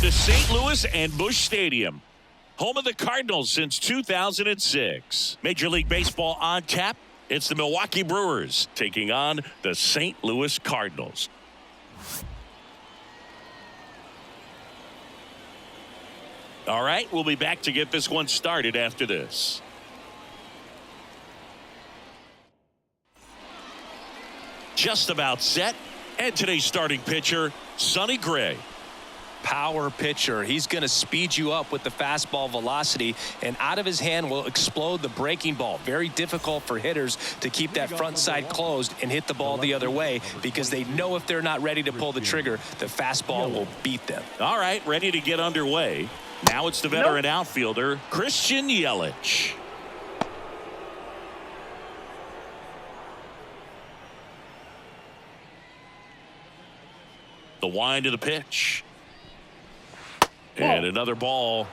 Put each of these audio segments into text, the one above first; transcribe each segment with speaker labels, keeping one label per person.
Speaker 1: to St. Louis and Busch Stadium, home of the Cardinals since 2006. Major League Baseball on tap. It's the Milwaukee Brewers taking on the St. Louis Cardinals. All right, we'll be back to get this one started after this. Just about set. And today's starting pitcher, Sonny Gray.
Speaker 2: Power pitcher. He's going to speed you up with the fastball velocity, and out of his hand will explode the breaking ball. Very difficult for hitters to keep that front side closed and hit the ball the other way, because they know if they're not ready to pull the trigger, the fastball will beat them.
Speaker 1: All right, ready to get underway. Now it's the veteran outfielder, Christian Yelich. The wind of the pitch. And another ball.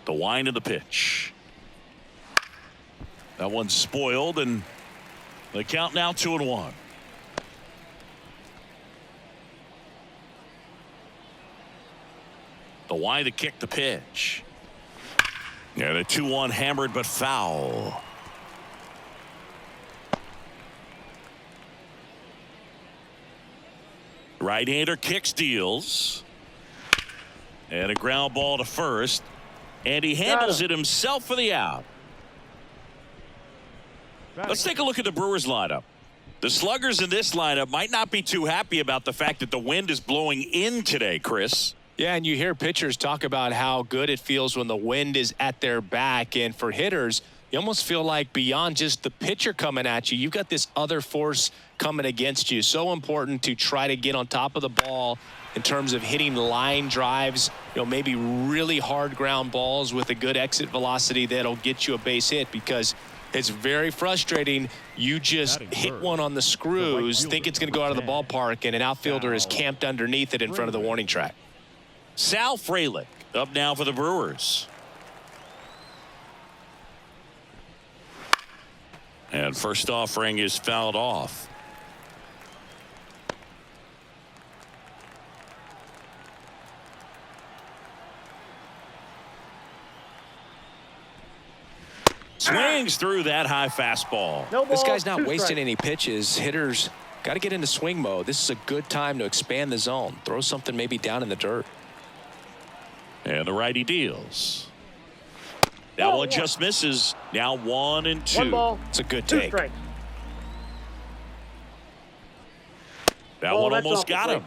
Speaker 1: The wind of the pitch. That one's spoiled, and the count now 2-1. The wind to kick the pitch. And a 2-1 hammered but foul. Right-hander kicks, deals. And a ground ball to first. And he handles it himself for the out. Let's take a look at the Brewers lineup. The sluggers in this lineup might not be too happy about the fact that the wind is blowing in today, Chris.
Speaker 2: Yeah, and you hear pitchers talk about how good it feels when the wind is at their back. And for hitters, you almost feel like beyond just the pitcher coming at you, you've got this other force coming against you. So important to try to get on top of the ball in terms of hitting line drives, maybe really hard ground balls with a good exit velocity that'll get you a base hit, because it's very frustrating. You just hit one on the screws, think it's going to go out of the ballpark, and an outfielder is camped underneath it in front of the warning track.
Speaker 1: Sal Frelick up now for the Brewers. And first offering is fouled off. Swings through that high fastball.
Speaker 2: This guy's not wasting any pitches. Hitters got to get into swing mode. This is a good time to expand the zone. Throw something maybe down in the dirt.
Speaker 1: And the righty deals. That one just misses. Now 1-2.
Speaker 2: It's a good take.
Speaker 1: That one almost got him.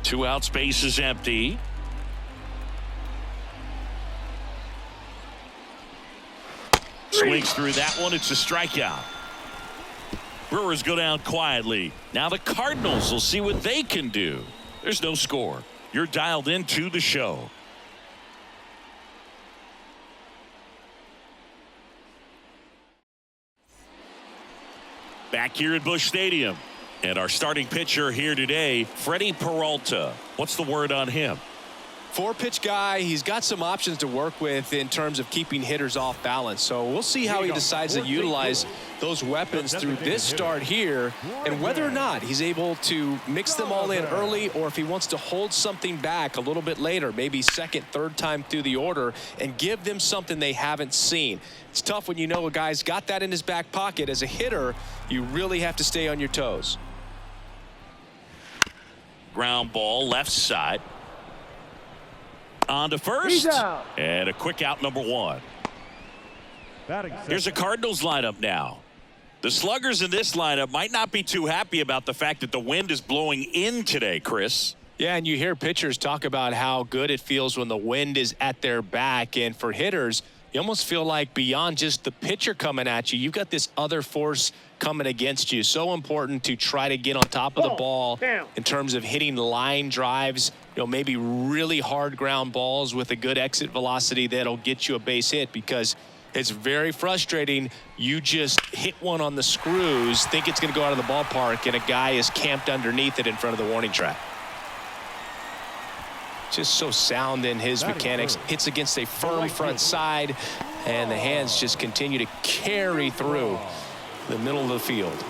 Speaker 1: Two out, space is empty. Swings through that one. It's a strikeout. Brewers go down quietly. Now the Cardinals will see what they can do. There's no score. You're dialed into the show. Back here at Busch Stadium. And our starting pitcher here today, Freddie Peralta. What's the word on him?
Speaker 2: Four-pitch guy. He's got some options to work with in terms of keeping hitters off balance. So we'll see how he decides to utilize those weapons through this start here, and whether or not he's able to mix them all in early, or if he wants to hold something back a little bit later, maybe second, third time through the order, and give them something they haven't seen. It's tough when you know a guy's got that in his back pocket. As a hitter, you really have to stay on your toes.
Speaker 1: Ground ball left side. On to first, and a quick out, number one. Here's a Cardinals lineup now. The sluggers in this lineup might not be too happy about the fact that the wind is blowing in today, Chris.
Speaker 2: Yeah, and you hear pitchers talk about how good it feels when the wind is at their back. And for hitters, you almost feel like beyond just the pitcher coming at you, you've got this other force coming against you. So important to try to get on top of the ball in terms of hitting line drives, maybe really hard ground balls with a good exit velocity that'll get you a base hit, because it's very frustrating. You just hit one on the screws, think it's going to go out of the ballpark, and a guy is camped underneath it in front of the warning track. just so sound in his mechanics. Hits against a firm front side, and the hands just continue to carry through the middle of the field.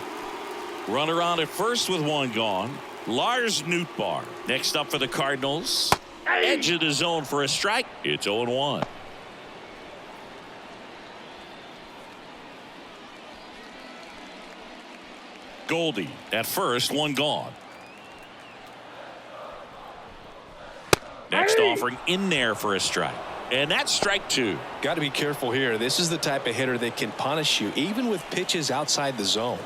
Speaker 1: Runner on at first with one gone. Lars Nootbaar next up for the Cardinals. Edge of the zone for a strike. It's 0-1. Goldie at first, one gone. Next offering in there for a strike. And that's strike two.
Speaker 2: Got to be careful here. This is the type of hitter that can punish you even with pitches outside the zone.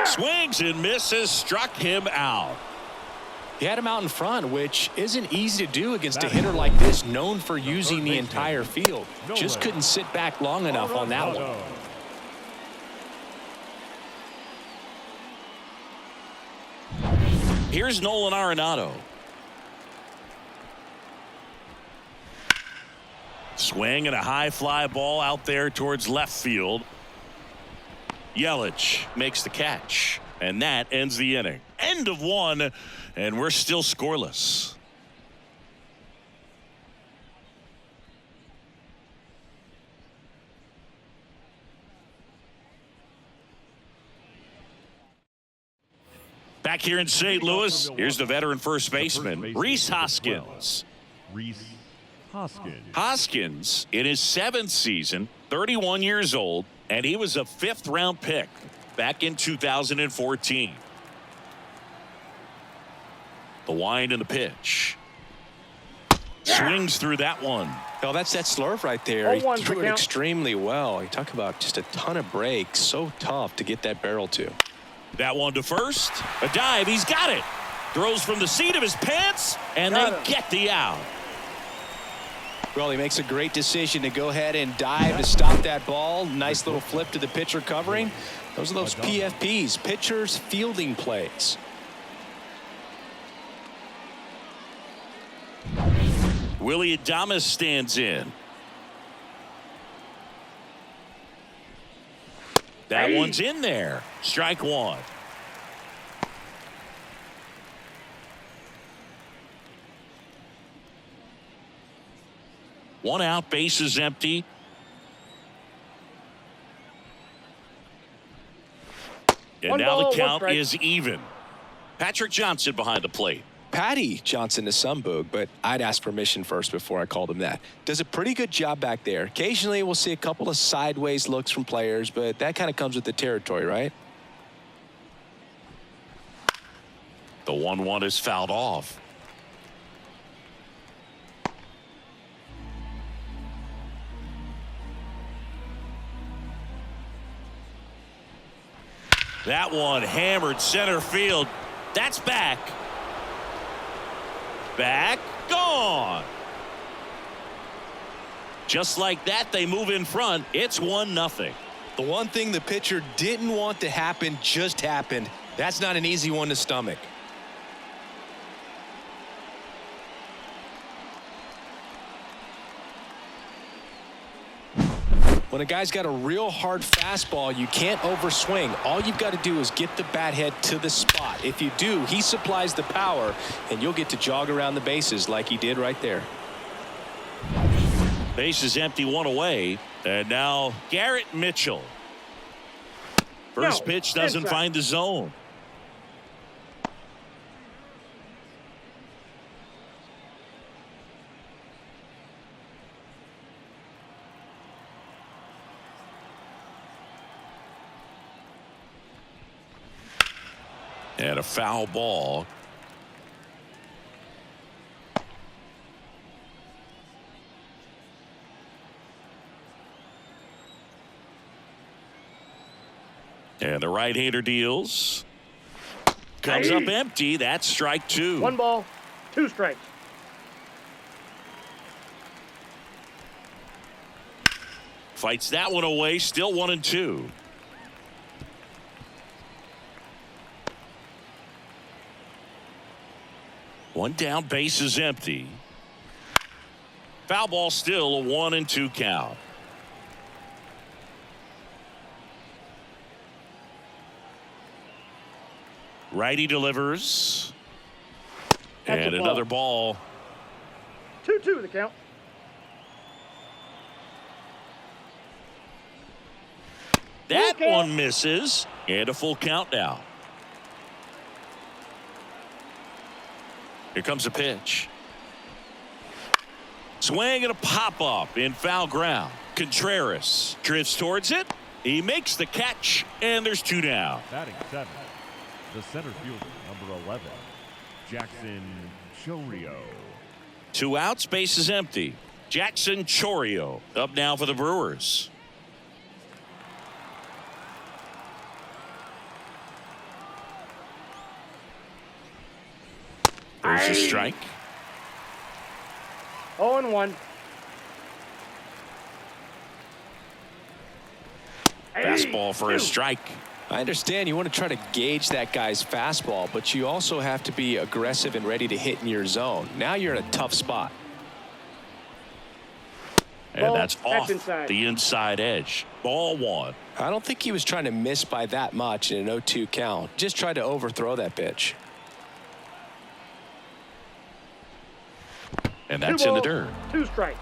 Speaker 1: Swings and misses, struck him out.
Speaker 2: He had him out in front, which isn't easy to do against a hitter like this, known for using the entire field. Just couldn't sit back long enough on that one.
Speaker 1: Here's Nolan Arenado. Swing and a high fly ball out there towards left field. Yelich makes the catch, and that ends the inning. End of one, and we're still scoreless. Back here in St. Louis, here's the veteran first baseman, Rhys Hoskins. Hoskins, in his 7th season, 31 years old, and he was a 5th-round pick back in 2014. The wind and the pitch. Swings through that one.
Speaker 2: Oh, that's that slurve right there. He threw it extremely well. You talk about just a ton of breaks. So tough to get that barrel to.
Speaker 1: That one to first. A dive. He's got it. Throws from the seat of his pants, and they get the out.
Speaker 2: Well, he makes a great decision to go ahead and dive to stop that ball. Nice little flip to the pitcher covering. Those are those PFPs, pitchers fielding plays.
Speaker 1: Willie Adames stands in. That one's in there. Strike one. One out, base is empty. And now the count is even. Patrick Johnson behind the plate.
Speaker 2: Patty Johnson to some boog, but I'd ask permission first before I called him that. Does a pretty good job back there. Occasionally we'll see a couple of sideways looks from players, but that kind of comes with the territory, right?
Speaker 1: The 1-1 is fouled off. That one hammered center field. That's back. Back, gone. Just like that, they move in front. It's 1-0.
Speaker 2: The one thing the pitcher didn't want to happen just happened. That's not an easy one to stomach. When a guy's got a real hard fastball, you can't overswing. All you've got to do is get the bat head to the spot. If you do, he supplies the power, and you'll get to jog around the bases like he did right there.
Speaker 1: Base is empty, one away. And now Garrett Mitchell. First pitch doesn't find the zone. And a foul ball. And the right-hander deals. Comes up empty. That's strike two.
Speaker 3: 1 ball, 2 strikes.
Speaker 1: Fights that one away. Still 1-2. One down, base is empty. Foul ball, still a 1-2 count. Righty delivers. And another ball.
Speaker 3: 2-2 the count.
Speaker 1: That one misses. And a full count now. Here comes a pitch. Swing and a pop-up in foul ground. Contreras drifts towards it. He makes the catch, and there's 2 down.
Speaker 4: Batting 7, the center fielder, number 11, Jackson Chourio.
Speaker 1: 2 outs, base is empty. Jackson Chourio up now for the Brewers. There's a strike.
Speaker 3: 0-1.
Speaker 1: Fastball for a strike.
Speaker 2: I understand you want to try to gauge that guy's fastball, but you also have to be aggressive and ready to hit in your zone. Now you're in a tough spot.
Speaker 1: And that's off
Speaker 3: inside.
Speaker 1: the inside edge. Ball 1.
Speaker 2: I don't think he was trying to miss by that much in an 0-2 count. Just tried to overthrow that pitch.
Speaker 1: And that's in the dirt.
Speaker 3: 2 strikes.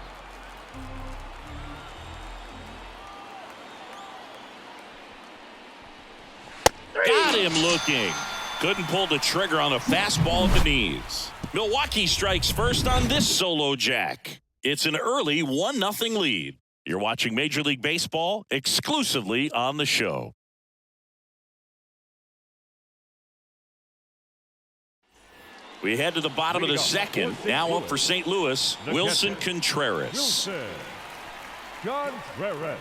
Speaker 1: Got him looking. Couldn't pull the trigger on a fastball at the knees. Milwaukee strikes first on this solo jack. It's an early 1-0 lead. You're watching Major League Baseball exclusively on the show. We head to the bottom of the second. Now up for St. Louis, Wilson Contreras.
Speaker 4: Wilson Contreras.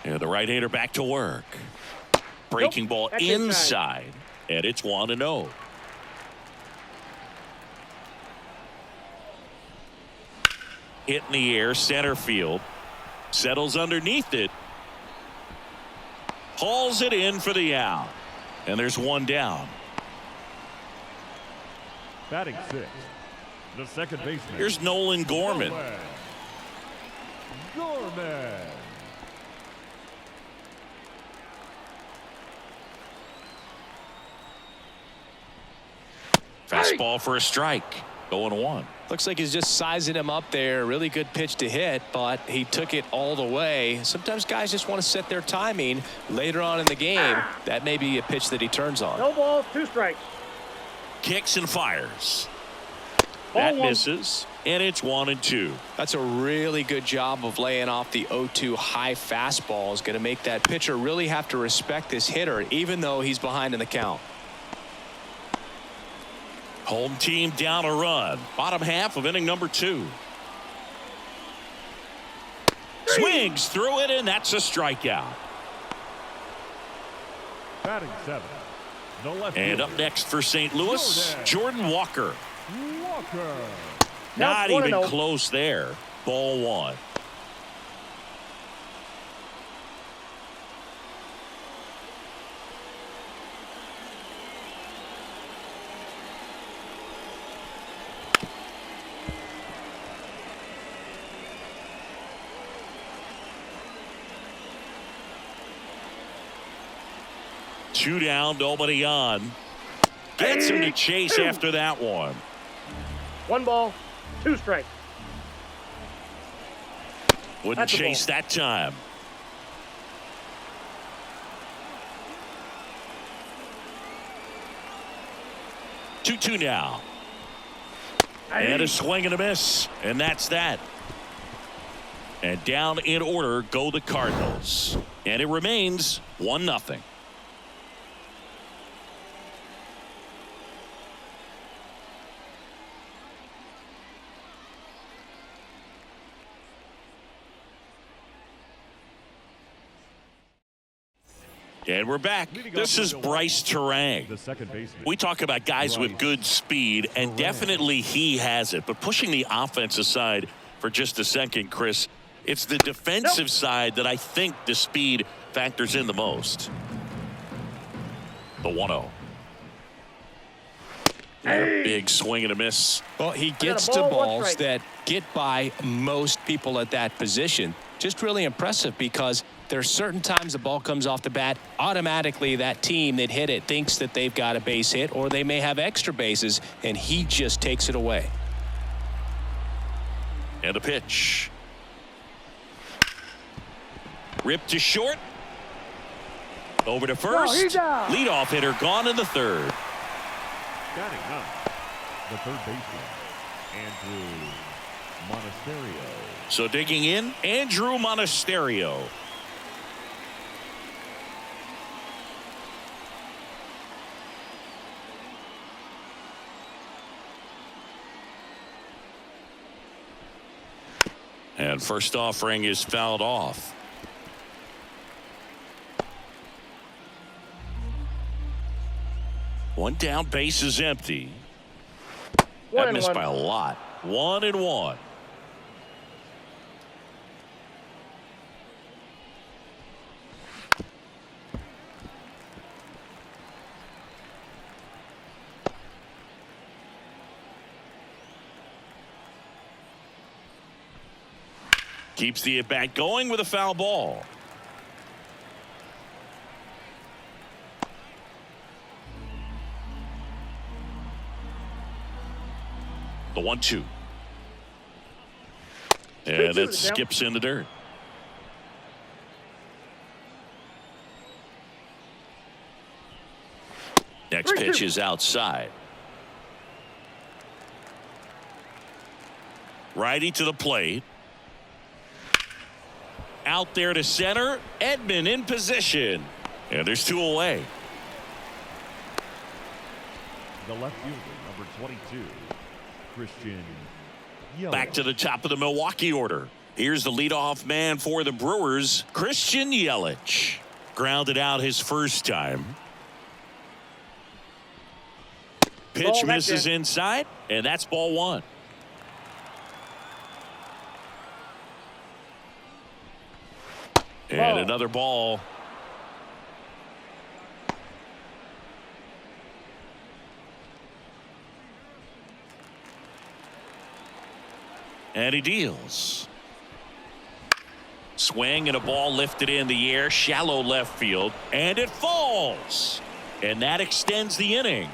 Speaker 1: And the right-hander back to work. Breaking ball
Speaker 3: That's
Speaker 1: inside. And it's 1-0. Hit in the air, center field. Settles underneath it. Hauls it in for the out. And there's 1 down.
Speaker 4: Batting 6, the second baseman.
Speaker 1: Here's Nolan Gorman.
Speaker 4: Gorman.
Speaker 1: Fastball for a strike. 0-1.
Speaker 2: Looks like he's just sizing him up there. Really good pitch to hit, but he took it all the way. Sometimes guys just want to set their timing later on in the game. That may be a pitch that he turns on.
Speaker 3: No balls, 2 strikes.
Speaker 1: Kicks and fires.
Speaker 3: Ball
Speaker 1: That
Speaker 3: 1.
Speaker 1: misses. And it's 1-2.
Speaker 2: That's a really good job of laying off the 0-2 high fastball. Is going to make that pitcher really have to respect this hitter, even though he's behind in the count.
Speaker 1: Home team down a run. Bottom half of inning number 2. Swings through it, and that's a strikeout.
Speaker 4: Batting 7, the left
Speaker 1: And
Speaker 4: fielder,
Speaker 1: up next for St. Louis, Jordan Walker.
Speaker 4: Walker.
Speaker 1: Not
Speaker 3: Now it's
Speaker 1: even
Speaker 3: 1-0.
Speaker 1: close there. Ball 1. Two down, nobody on. Gets him to chase after that one.
Speaker 3: 1 ball, 2 strikes.
Speaker 1: Wouldn't
Speaker 3: That's a
Speaker 1: chase
Speaker 3: ball.
Speaker 1: that time. Two now. And a swing and a miss. And that's that. And down in order go the Cardinals. And it remains 1-0. And we're back. This is Bryce Terang.
Speaker 4: The second baseman.
Speaker 1: We talk about guys with good speed, and definitely he has it. But pushing the offense aside for just a second, Chris, it's the defensive side that I think the speed factors in the most. The 1-0. And a big swing and a miss.
Speaker 2: Well, he gets to
Speaker 3: ball, 1
Speaker 2: balls
Speaker 3: strike.
Speaker 2: that get by most people at that position. Just really impressive because There are certain times the ball comes off the bat, automatically that team that hit it thinks that they've got a base hit, or they may have extra bases, and he just takes it away.
Speaker 1: And a pitch. Ripped to short. Over to first.
Speaker 3: he's out.
Speaker 1: Leadoff hitter gone in the third.
Speaker 4: Batting up, the third baseman, Andrew Monasterio.
Speaker 1: So digging in, Andrew Monasterio. And first offering is fouled off. One down, base is empty. That missed by a lot. 1-1. Keeps the at-bat going with a foul ball. The 1-2. And it skips in the dirt. Next pitch is outside. Righty to the plate. Out there to center. Edman in position. And there's two away.
Speaker 4: The left fielder, number 22, Christian Yelich.
Speaker 1: Back to the top of the Milwaukee order. Here's the leadoff man for the Brewers, Christian Yelich. Grounded out his first time. Pitch misses inside, and that's ball one. And another ball. And he deals. Swing and a ball lifted in the air, shallow left field, and it falls. And that extends the inning.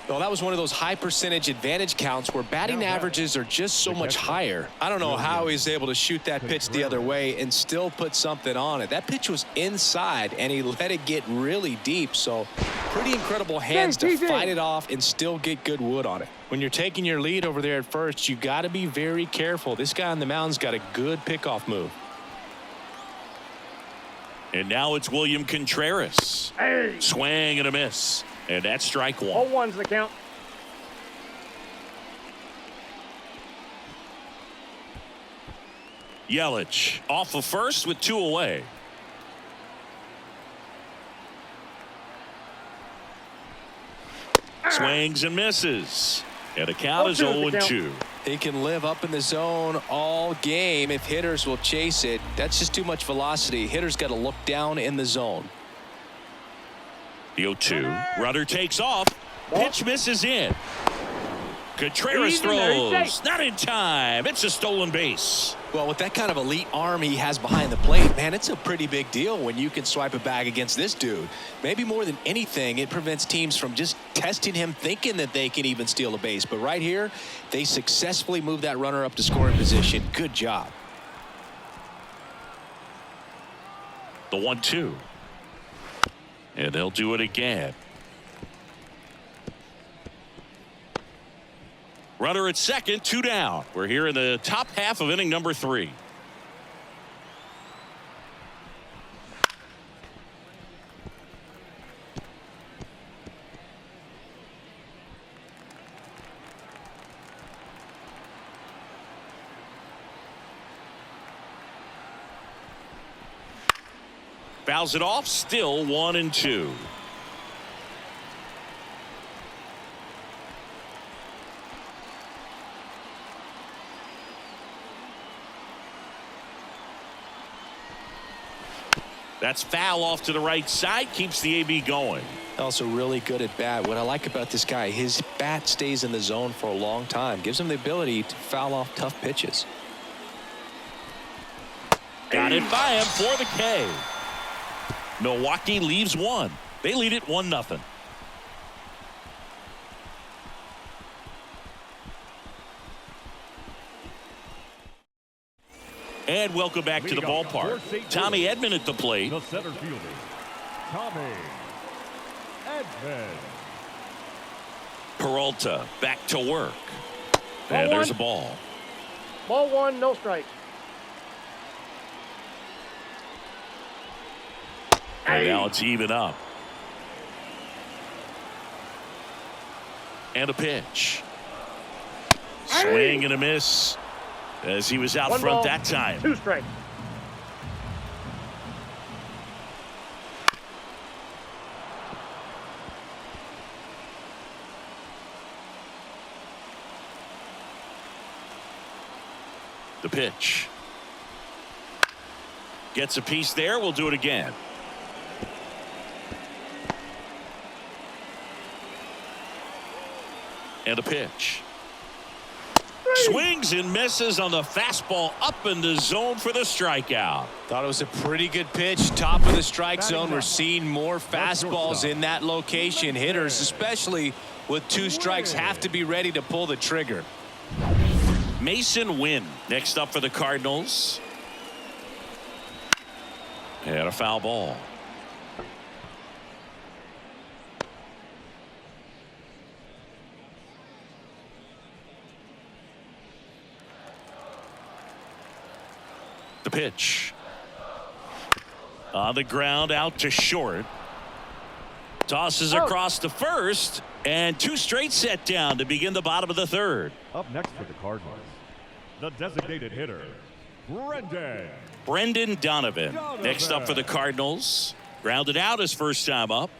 Speaker 2: Well, that was one of those high percentage advantage counts where batting averages are just so much higher. I don't know how he's able to shoot that pitch the other way and still put something on it. That pitch was inside, and he let it get really deep. So pretty incredible hands to fight it off and still get good wood on it. When you're taking your lead over there at first, you got to be very careful. This guy on the mound's got a good pickoff move.
Speaker 1: And now it's William Contreras.
Speaker 3: Hey.
Speaker 1: Swing and a miss. And that's strike one.
Speaker 3: All one's the count.
Speaker 1: Yelich off of first with two away. Swings and misses. And the count is 0-2.
Speaker 2: He can live up in the zone all game if hitters will chase it. That's just too much velocity. Hitters got to look down in the zone.
Speaker 1: The 0-2. Runner takes off. Pitch misses in. Contreras throws. Not in time. It's a stolen base.
Speaker 2: Well, with that kind of elite arm he has behind the plate, man, it's a pretty big deal when you can swipe a bag against this dude. Maybe more than anything, it prevents teams from just testing him, thinking that they can even steal a base. But right here, they successfully move that runner up to scoring position. Good job.
Speaker 1: The 1-2. And they'll do it again. Runner at second, two down. We're here in the top half of inning number 3. Fouls it off, still 1-2. That's foul off to the right side, keeps the AB going.
Speaker 2: Also really good at bat. What I like about this guy, his bat stays in the zone for a long time. Gives him the ability to foul off tough pitches.
Speaker 1: Got it by him for the K. Milwaukee leaves one. They lead it 1-0. And welcome back to the ballpark. Tommy Edman at the plate.
Speaker 4: The center fielder, Tommy Edman.
Speaker 1: Peralta back to work. And there's a ball.
Speaker 3: Ball 1, no strikes.
Speaker 1: And now it's even up. And a pitch. Swing and a miss. As he was out
Speaker 3: One
Speaker 1: front
Speaker 3: ball,
Speaker 1: that time.
Speaker 3: 2 strikes.
Speaker 1: The pitch. Gets a piece there. We'll do it again. And a pitch. Swings and misses on the fastball up in the zone for the strikeout.
Speaker 2: Thought it was a pretty good pitch. Top of the strike zone. We're seeing more fastballs in that location. Hitters, especially with 2 strikes, have to be ready to pull the trigger.
Speaker 1: Mason Wynn next up for the Cardinals. And a foul ball. The pitch. On the ground, out to short. Tosses across to first. And 2 straight set down to begin the bottom of the 3rd.
Speaker 4: Up next for the Cardinals, the designated hitter,
Speaker 1: Brendan Donovan next up for the Cardinals. Grounded out his first time up.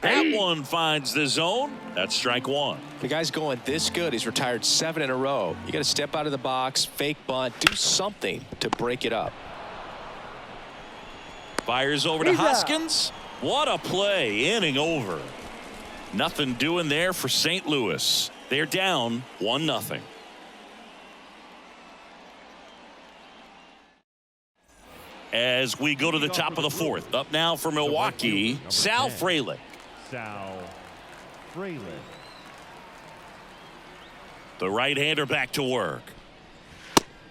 Speaker 1: That one finds the zone. That's strike 1.
Speaker 2: The guy's going this good. He's retired 7 in a row. You got to step out of the box, fake bunt, do something to break it up.
Speaker 1: Fires over to Hoskins. What a play. Inning over. Nothing doing there for St. Louis. They're down 1-0. As we go to the top of the 4th. Up now for Milwaukee, Sal Frelick. The right-hander back to work.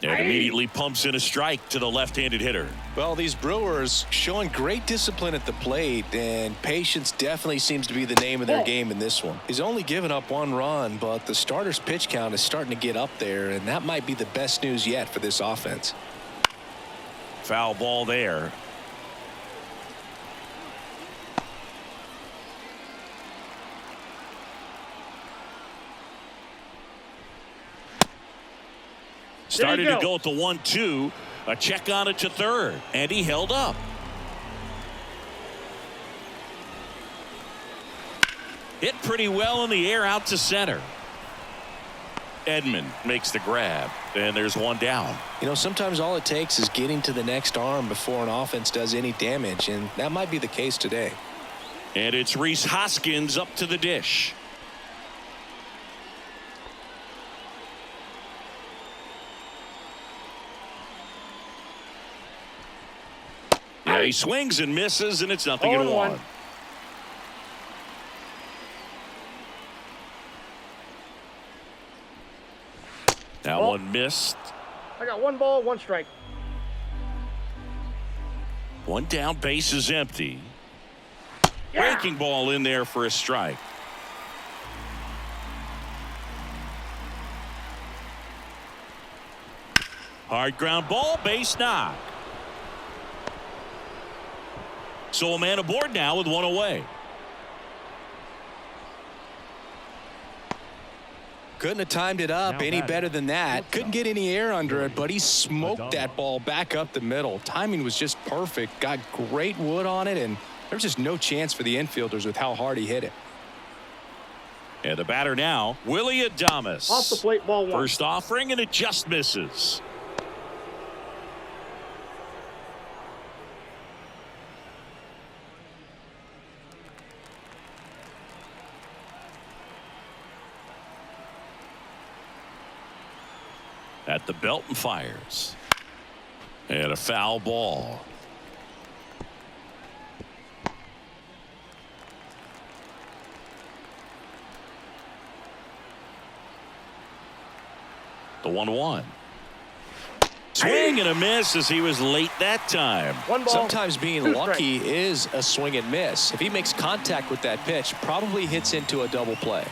Speaker 1: And immediately pumps in a strike to the left-handed hitter.
Speaker 2: Well, these Brewers showing great discipline at the plate, and patience definitely seems to be the name of their game in this one. He's only given up 1 run, but the starter's pitch count is starting to get up there, and that might be the best news yet for this offense.
Speaker 1: Foul ball there. Started to go at the 1-2. A check on it to 3rd. And he held up. Hit pretty well in the air out to center. Edman makes the grab. And there's 1 down.
Speaker 2: You know, sometimes all it takes is getting to the next arm before an offense does any damage. And that might be the case today.
Speaker 1: And it's Rhys Hoskins up to the dish. Yeah, he swings and misses, and it's 0-1. That one missed.
Speaker 3: I got 1 ball, 1 strike.
Speaker 1: 1 down, base is empty. Breaking ball in there for a strike. Hard ground ball, base knock. So a man aboard now with 1 away.
Speaker 2: Couldn't have timed it up any better than that. Couldn't get any air under it, but he smoked that ball back up the middle. Timing was just perfect. Got great wood on it, and there's just no chance for the infielders with how hard he hit it.
Speaker 1: And the batter now, Willie Adames.
Speaker 3: Off the plate, ball 1.
Speaker 1: First offering, and it just misses. At the belt and fires. And a foul ball. The 1-1. Swing and a miss as he was late that time.
Speaker 3: One ball.
Speaker 2: Sometimes being
Speaker 3: Two
Speaker 2: lucky is a swing and miss. If he makes contact with that pitch, probably hits into a double play.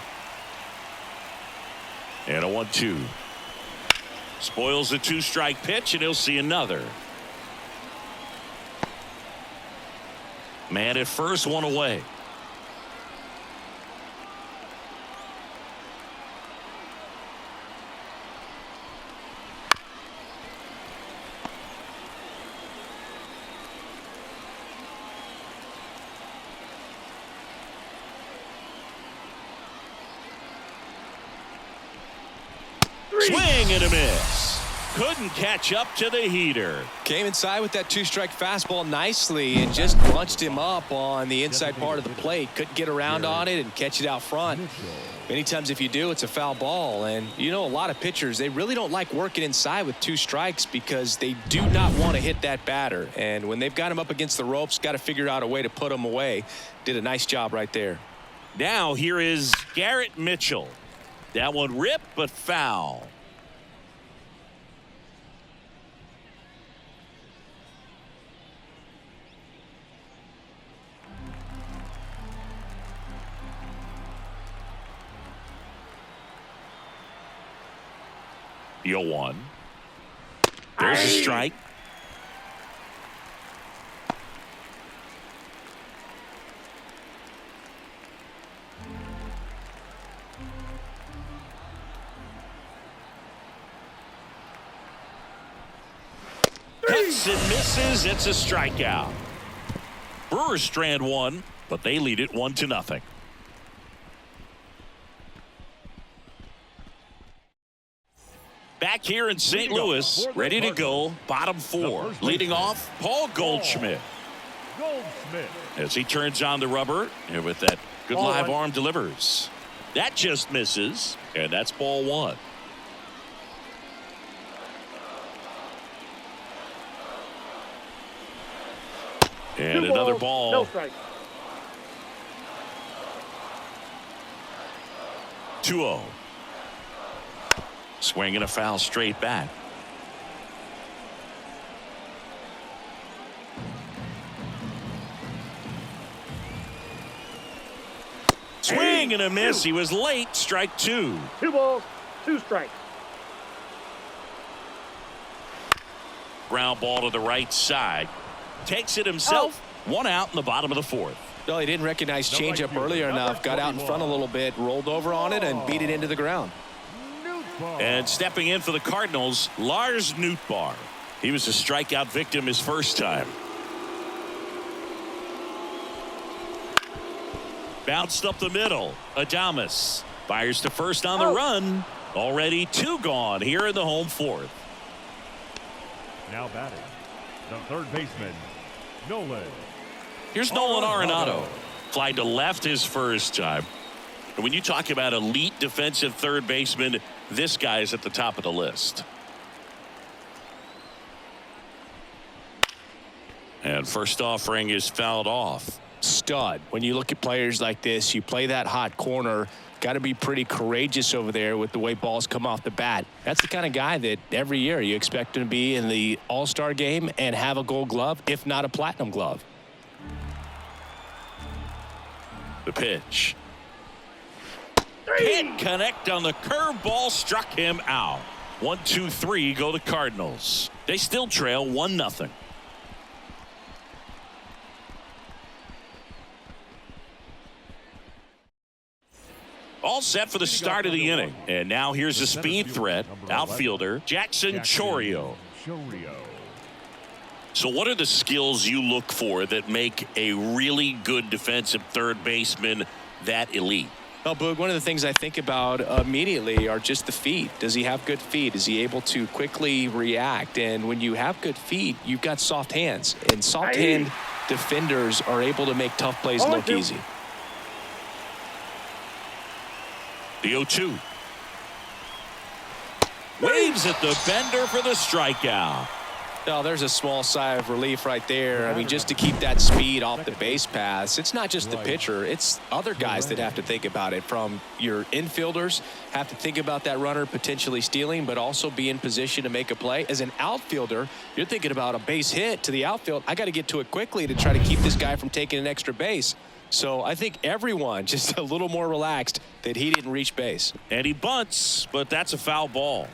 Speaker 1: And a 1-2. Spoils the 2-strike pitch, and he'll see another. Man at first, one away. Swing and a miss. Couldn't catch up to the heater.
Speaker 2: Came inside with that 2-strike fastball nicely and just bunched him up on the inside part of the plate. Couldn't get around on it and catch it out front. Many times if you do, it's a foul ball. And you know, a lot of pitchers, they really don't like working inside with 2 strikes because they do not want to hit that batter. And when they've got him up against the ropes, got to figure out a way to put him away. Did a nice job right there.
Speaker 1: Now here is Garrett Mitchell. That one ripped but foul. The 0-1. There's a strike. Cuts and misses. It's a strikeout. Brewers strand one, but they lead it 1-0. Back here in St. Louis, ready to go, bottom 4. Leading off, Paul Goldschmidt. As he turns on the rubber, and with that good live arm delivers. That just misses, and that's ball 1. And another ball.
Speaker 3: No strike.
Speaker 1: 2-0. Swinging a foul straight back. Swing and a miss. He was late. Strike 2.
Speaker 3: 2 balls, 2 strikes.
Speaker 1: Ground ball to the right side. Takes it himself. 1 out in the bottom of the 4th.
Speaker 2: Well, he didn't recognize changeup earlier enough. Got out in front a little bit, rolled over on it, and beat it into the ground.
Speaker 1: And stepping in for the Cardinals, Lars Nootbaar. He was a strikeout victim his first time. Bounced up the middle. Adames fires to first on the run. Already 2 gone here in the home 4th.
Speaker 4: Now batting, the third baseman, Nolan.
Speaker 1: Here's Nolan Arenado. Fly to left his first time. And when you talk about elite defensive third baseman, this guy is at the top of the list. And first offering is fouled off.
Speaker 2: Stud. When you look at players like this, you play that hot corner, got to be pretty courageous over there with the way balls come off the bat. That's the kind of guy that every year you expect him to be in the All-Star game and have a Gold Glove, if not a Platinum Glove.
Speaker 1: The pitch. Can't connect on the curveball, struck him out. 1-2-3 go the Cardinals. They still trail 1-0. All set for the start of the inning. And now here's a speed threat. Outfielder Jackson Chourio. So what are the skills you look for that make a really good defensive third baseman that elite?
Speaker 2: Well, Boog, one of the things I think about immediately are just the feet. Does he have good feet? Is he able to quickly react? And when you have good feet, you've got soft hands. And soft hand defenders are able to make tough plays look easy. The
Speaker 1: 0-2. Waves at the bender for the strikeout.
Speaker 2: Oh, there's a small sigh of relief right there. I mean, just to keep that speed off the base paths. It's not just the pitcher. It's other guys that have to think about it. From your infielders have to think about that runner potentially stealing, but also be in position to make a play. As an outfielder, you're thinking about a base hit to the outfield. I got to get to it quickly to try to keep this guy from taking an extra base. So I think everyone just a little more relaxed that he didn't reach base.
Speaker 1: And he bunts, but that's a foul ball.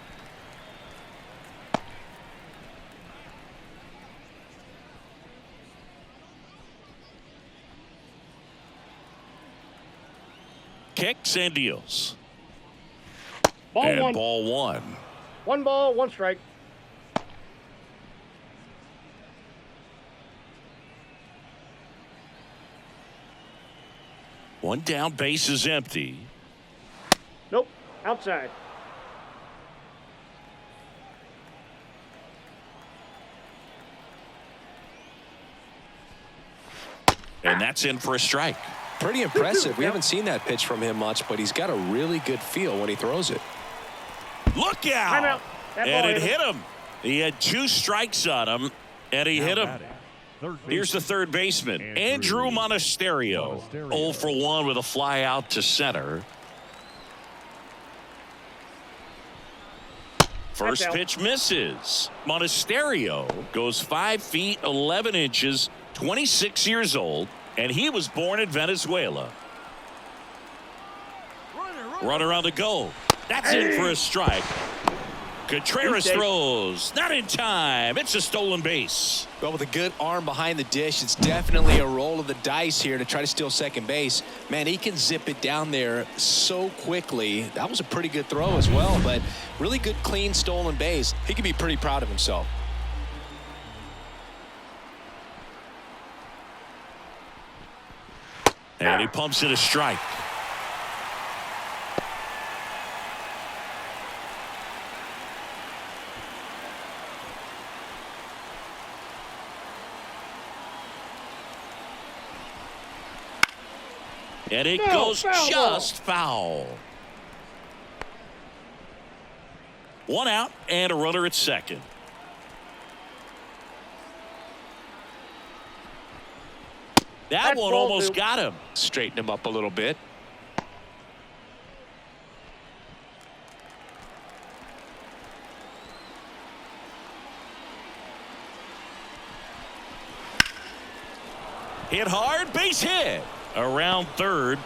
Speaker 1: Kicks and deals.
Speaker 3: Ball one.
Speaker 1: Ball one.
Speaker 3: 1 ball, 1 strike.
Speaker 1: One down, base is empty.
Speaker 3: Nope. Outside.
Speaker 1: And that's in for a strike.
Speaker 2: Pretty impressive. We haven't seen that pitch from him much, but he's got a really good feel when he throws it.
Speaker 1: Look out!
Speaker 3: Timeout. That
Speaker 1: And
Speaker 3: ball
Speaker 1: it hit him. He had 2 strikes on him, and he hit him. Here's the third baseman, Andrew Monasterio. 0 for 1 with a fly out to center. First pitch misses. Monasterio goes 5 feet 11 inches, 26 years old, and he was born in Venezuela. Runner on the go. That's in for a strike. Contreras throws. Not in time. It's a stolen base.
Speaker 2: Well, with a good arm behind the dish, it's definitely a roll of the dice here to try to steal second base. Man, he can zip it down there so quickly. That was a pretty good throw as well, but really good, clean, stolen base. He can be pretty proud of himself.
Speaker 1: And he pumps it a strike. And it goes just foul. 1 out and a runner at second. That one almost got him.
Speaker 2: Straighten him up a little bit.
Speaker 1: Hit hard, base hit. Around third.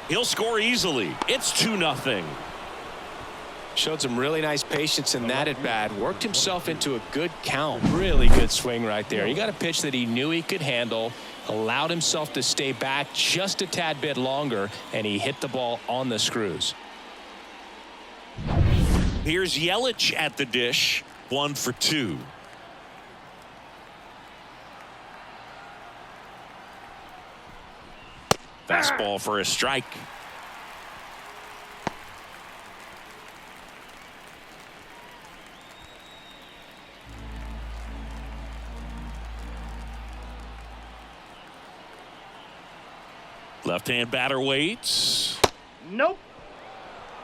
Speaker 1: He'll score easily. It's 2-0.
Speaker 2: Showed some really nice patience in that at bat. Worked himself into a good count. Really good swing right there. He got a pitch that he knew he could handle. Allowed himself to stay back just a tad bit longer, and he hit the ball on the screws.
Speaker 1: Here's Yelich at the dish. 1 for 2. Fastball for a strike. Left-hand batter waits.
Speaker 3: Nope.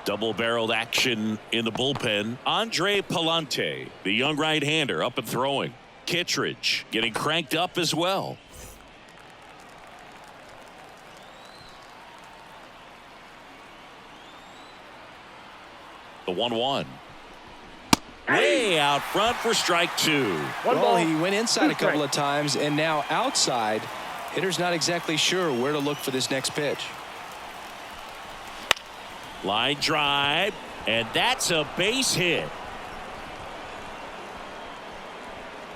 Speaker 1: Double-barreled action in the bullpen. Andre Palante, the young right-hander, up and throwing. Kittredge getting cranked up as well. The 1-1. Way out front for strike 2.
Speaker 2: Well, he went inside a couple of times, and now outside. Hitter's not exactly sure where to look for this next pitch.
Speaker 1: Line drive, and that's a base hit.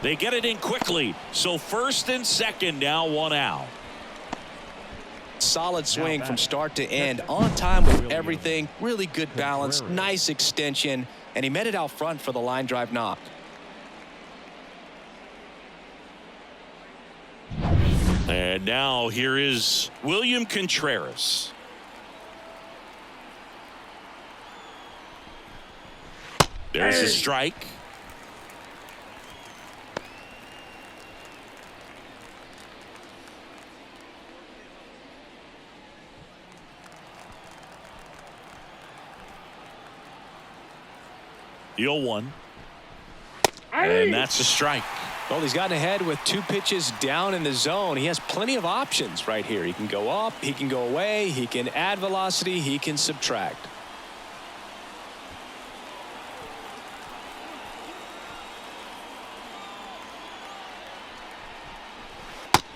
Speaker 1: They get it in quickly, so first and second now 1 out.
Speaker 2: Solid swing from start to end, on time with everything. Really good balance, nice extension, and he met it out front for the line drive knock.
Speaker 1: And now here is William Contreras. There's a strike. The 0-1. And that's a strike.
Speaker 2: Well, he's gotten ahead with 2 pitches down in the zone. He has plenty of options right here. He can go up, he can go away, he can add velocity, he can subtract.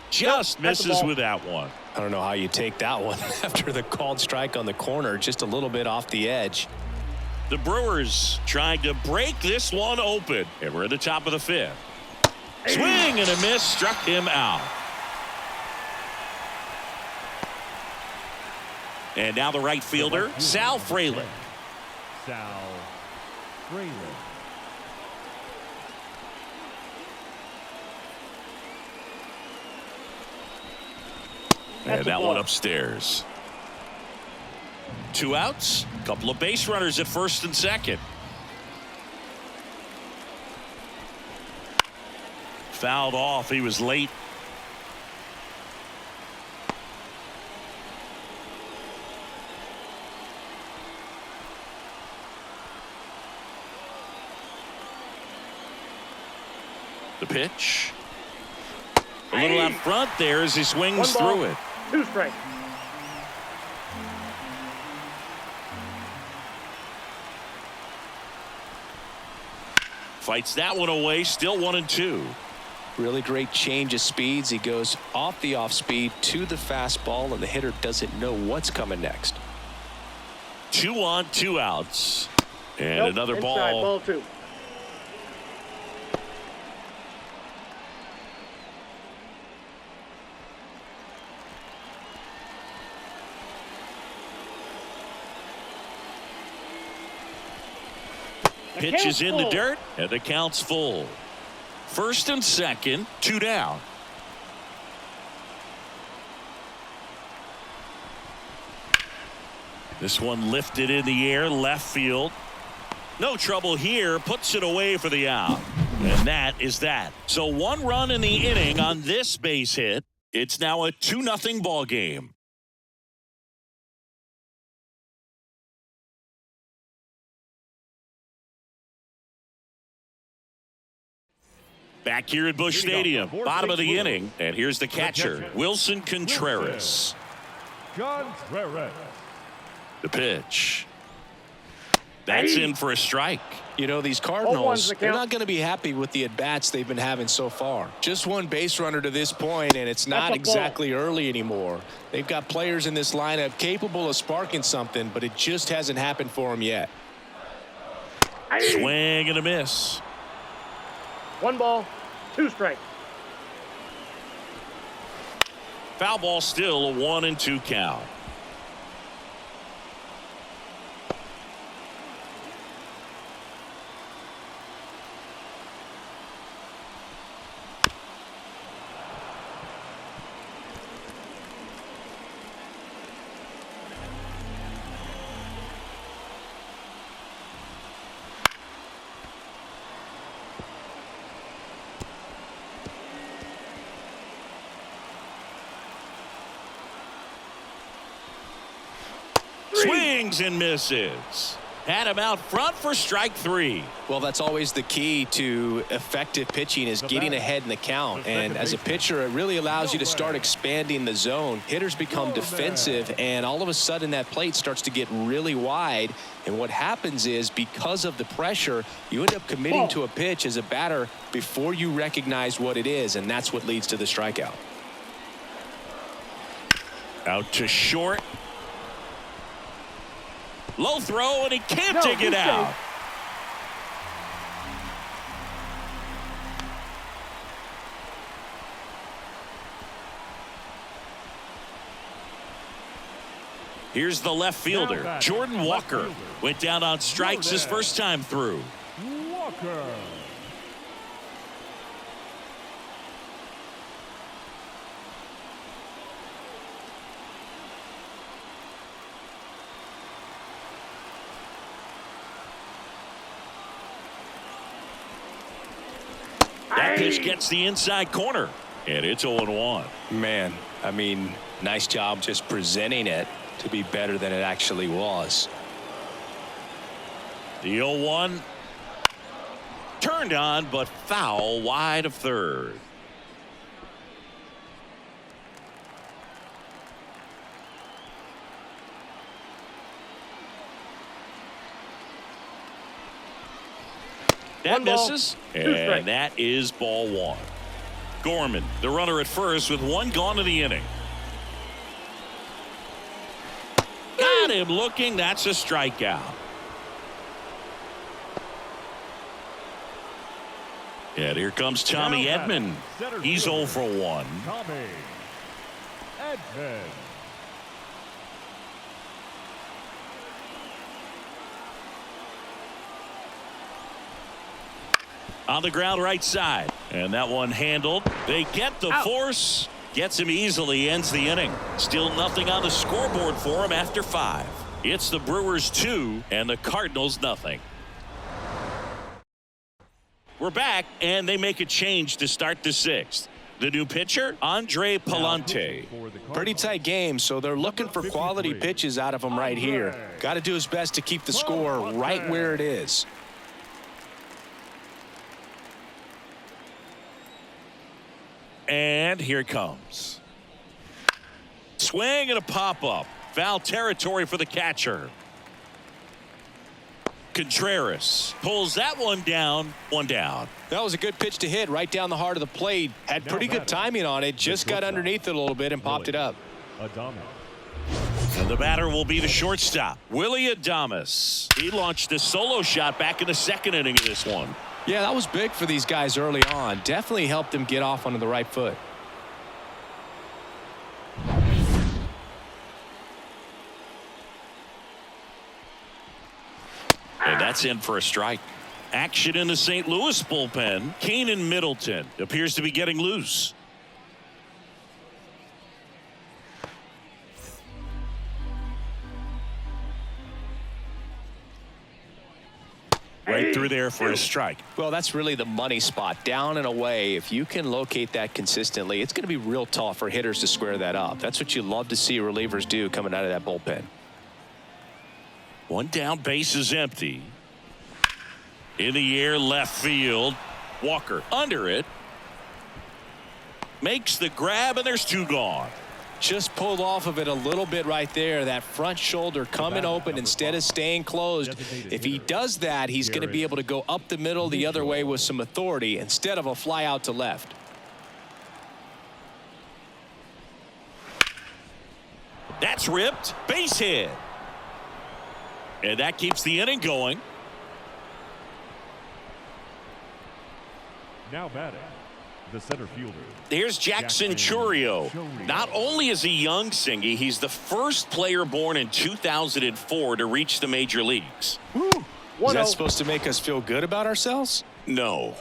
Speaker 1: Just misses with that one.
Speaker 2: I don't know how you take that one after the called strike on the corner, just a little bit off the edge.
Speaker 1: The Brewers trying to break this one open. And we're at the top of the 5th. Swing and a miss, struck him out. And now the right fielder, Sal Frelick.
Speaker 4: Sal Frelick.
Speaker 1: And that one upstairs. 2 outs, a couple of base runners at first and second. Fouled off. He was late. The pitch. A little out front there as he swings through it.
Speaker 3: 2 strikes.
Speaker 1: Fights that one away. Still 1-2.
Speaker 2: Really great change of speeds. He goes off the off speed to the fastball, and the hitter doesn't know what's coming next.
Speaker 1: 2 on, 2 outs. And another
Speaker 3: inside,
Speaker 1: ball.
Speaker 3: ball 2.
Speaker 1: Pitch is in the dirt, and the count's full. First and second, 2 down. This one lifted in the air, left field. No trouble here, puts it away for the out. And that is that. So 1 run in the inning on this base hit. It's now a 2-0 ball game. Back here at Busch Stadium, bottom of the inning, and here's the catcher, Wilson Contreras.
Speaker 4: Contreras.
Speaker 1: The pitch. That's in for a strike.
Speaker 2: You know, these Cardinals, they're not going to be happy with the at-bats they've been having so far. Just 1 base runner to this point, and it's not exactly early anymore. They've got players in this lineup capable of sparking something, but it just hasn't happened for them yet.
Speaker 1: Swing and a miss.
Speaker 3: 1 ball, 2 strikes.
Speaker 1: Foul ball, still a 1-2 count. Swings and misses. Had him out front for strike 3.
Speaker 2: Well, that's always the key to effective pitching, is getting ahead in the count. And as a pitcher, it really allows you to start expanding the zone. Hitters become defensive, and all of a sudden that plate starts to get really wide. And what happens is, because of the pressure, you end up committing to a pitch as a batter before you recognize what it is, and that's what leads to the strikeout.
Speaker 1: Out to short. Low throw, and he can't dig it out. Here's the left fielder, Jordan Walker. Went down on strikes his first time through.
Speaker 4: Walker.
Speaker 1: That pitch gets the inside corner, and it's 0-1.
Speaker 2: Man, I mean, nice job just presenting it to be better than it actually was.
Speaker 1: The 0-1, Turned on, but foul wide of third. That misses, and that is ball one. Gorman, the runner at first with one gone in the inning. Got him looking. That's a strikeout. And here comes Tommy Edman. He's 0 for 1.
Speaker 4: Tommy Edman.
Speaker 1: On the ground right side. And that one handled. They get the force. Gets him easily. Ends the inning. Still nothing on the scoreboard for him after 5. It's the Brewers 2 and the Cardinals nothing. We're back, and they make a change to start the 6th. The new pitcher, Andre Palante.
Speaker 2: Pretty tight game, so they're looking for quality pitches out of him right here. Got to do his best to keep the score right where it is.
Speaker 1: And here it comes. Swing and a pop-up. Foul territory for the catcher. Contreras pulls that one down. One down.
Speaker 2: That was a good pitch to hit right down the heart of the plate. Had pretty good timing on it. Just got underneath it a little bit and popped it up.
Speaker 1: And the batter will be the shortstop, Willie Adames. He launched a solo shot back in the 2nd inning of this one.
Speaker 2: Yeah, that was big for these guys early on. Definitely helped them get off onto the right foot.
Speaker 1: And that's in for a strike. Action in the St. Louis bullpen. Keenan Middleton appears to be getting loose. Right through there for a strike.
Speaker 2: Well, that's really the money spot. Down and away. If you can locate that consistently, it's going to be real tough for hitters to square that up. That's what you love to see relievers do coming out of that bullpen.
Speaker 1: One down, base is empty. In the air, left field. Walker under it. Makes the grab, and there's 2 gone.
Speaker 2: Just pulled off of it a little bit right there. That front shoulder coming open instead of staying closed. If he does that, he's going to be able to go up the middle the other way with some authority instead of a fly out to left.
Speaker 1: That's ripped. Base hit. And that keeps the inning going.
Speaker 4: Now batting, the center fielder.
Speaker 1: Here's Jackson Churio. Not only is he young, Singy, he's the first player born in 2004 to reach the major leagues.
Speaker 2: Is that supposed to make us feel good about ourselves?
Speaker 1: No.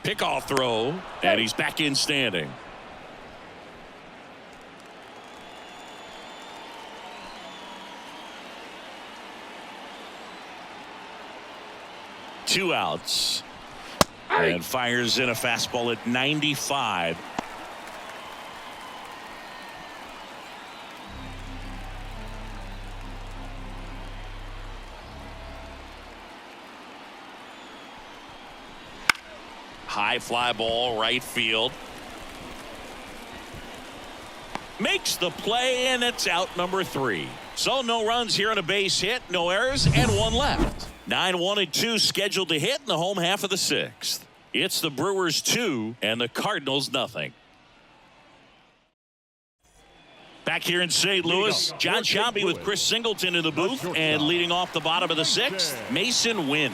Speaker 1: Pickoff throw, and he's back in standing. Two outs. And fires in a fastball at 95. High fly ball, right field. Makes the play, and it's out number 3. So no runs here on a base hit, no errors, and 1 left. 9-1-2 scheduled to hit in the home half of the 6th. It's the Brewers 2 and the Cardinals nothing. Back here in St. Louis, John Sciambi with Chris Singleton in the booth, and leading off the bottom of the 6th, Mason Wynn.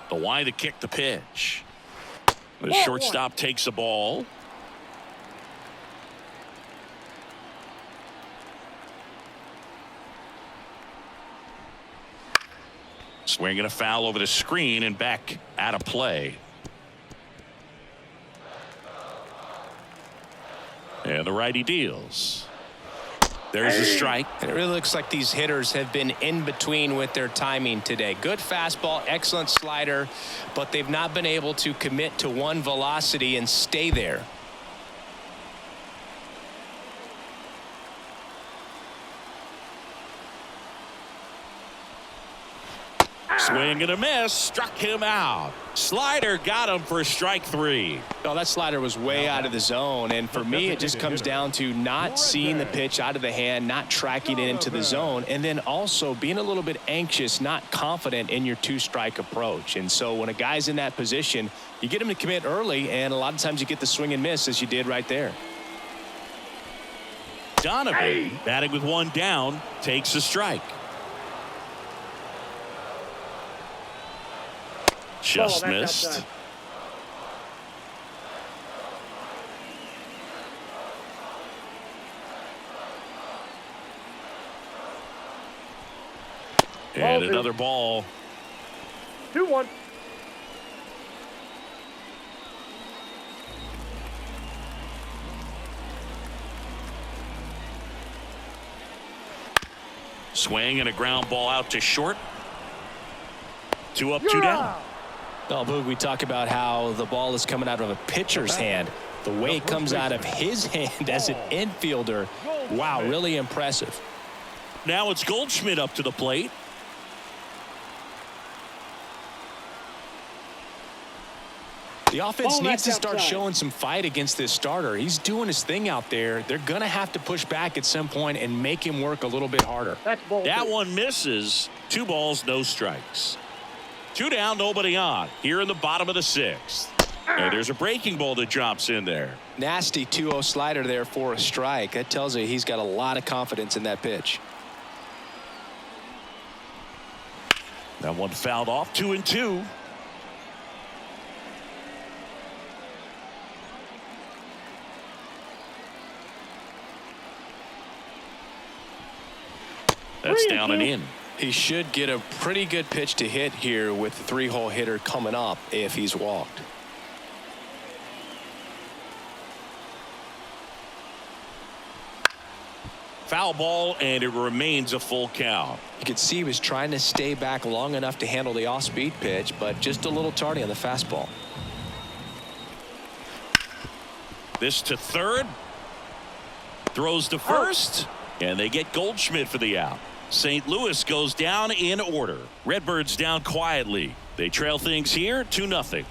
Speaker 1: The wide to kick the pitch. The shortstop takes the ball. Swinging a foul over the screen and back out of play. And And the righty deals. There's a strike.
Speaker 2: And it really looks like these hitters have been in between with their timing today. Good fastball, excellent slider, but they've not been able to commit to one velocity and stay there.
Speaker 1: Swing and a miss, struck him out. Slider got him for strike 3.
Speaker 2: Oh, that slider was way out of the zone, and for me, it just comes down to not seeing the pitch out of the hand, not tracking it into the zone, and then also being a little bit anxious, not confident in your two-strike approach. And so when a guy's in that position, you get him to commit early, and a lot of times you get the swing and miss, as you did right there.
Speaker 1: Donovan, batting with one down, takes a strike. Just missed. And another ball.
Speaker 3: 2-1.
Speaker 1: Swing and a ground ball out to short. 2 up, 2 down.
Speaker 2: Well, Boog, we talk about how the ball is coming out of a pitcher's hand. The way it comes out of his hand as an infielder, wow, really impressive.
Speaker 1: Now it's Goldschmidt up to the plate.
Speaker 2: The offense needs to start showing some fight against this starter. He's doing his thing out there. They're going to have to push back at some point and make him work a little bit harder.
Speaker 1: That one misses. 2 balls, no strikes. 2 down, nobody on. Here in the bottom of the 6th. And there's a breaking ball that drops in there.
Speaker 2: Nasty 2-0 slider there for a strike. That tells you he's got a lot of confidence in that pitch.
Speaker 1: That one fouled off. 2-2. That's down and in.
Speaker 2: He should get a pretty good pitch to hit here with the 3-hole hitter coming up if he's walked.
Speaker 1: Foul ball, and it remains a full count.
Speaker 2: You could see he was trying to stay back long enough to handle the off-speed pitch, but just a little tardy on the fastball.
Speaker 1: This to third. Throws to first. And they get Goldschmidt for the out. St. Louis goes down in order. Redbirds down quietly. They trail things here 2-0.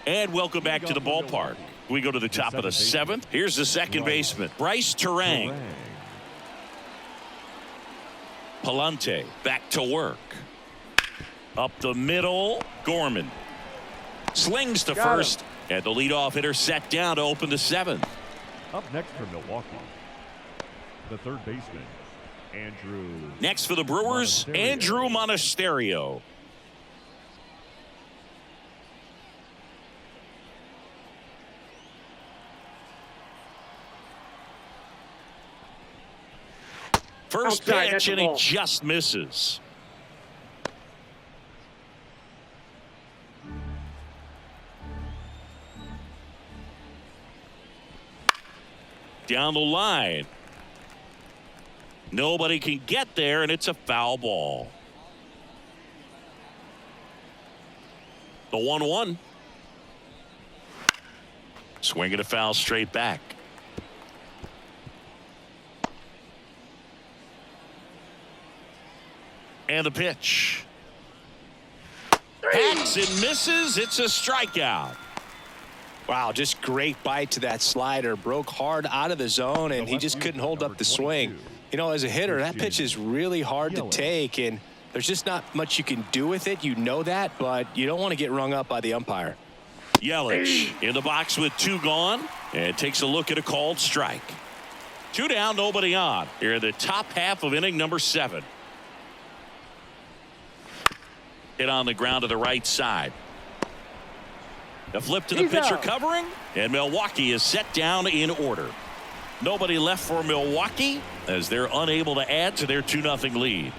Speaker 1: And welcome back to the ballpark. We go to the top of the 7th. Here's the second baseman, Bryce Terang. Palante back to work. Up the middle, Gorman. Slings to first, and the leadoff hitter set down to open the 7th.
Speaker 4: Up next for Milwaukee, the third baseman, Andrew.
Speaker 1: Next for the Brewers, Andrew Monasterio. First pitch, and he just misses. Down the line. Nobody can get there, and it's a foul ball. The 1-1. Swinging a foul straight back. And the pitch. Hacks and misses. It's a strikeout.
Speaker 2: Wow, just great bite to that slider. Broke hard out of the zone, and he just couldn't hold up the swing. You know, as a hitter, that pitch is really hard to take, and there's just not much you can do with it. You know that, but you don't want to get rung up by the umpire.
Speaker 1: Yelich in the box with 2 gone, and takes a look at a called strike. 2 down, nobody on. Here in the top half of inning number 7. Hit on the ground to the right side. A flip to the pitcher covering, and Milwaukee is set down in order. Nobody left for Milwaukee as they're unable to add to their 2-0 lead.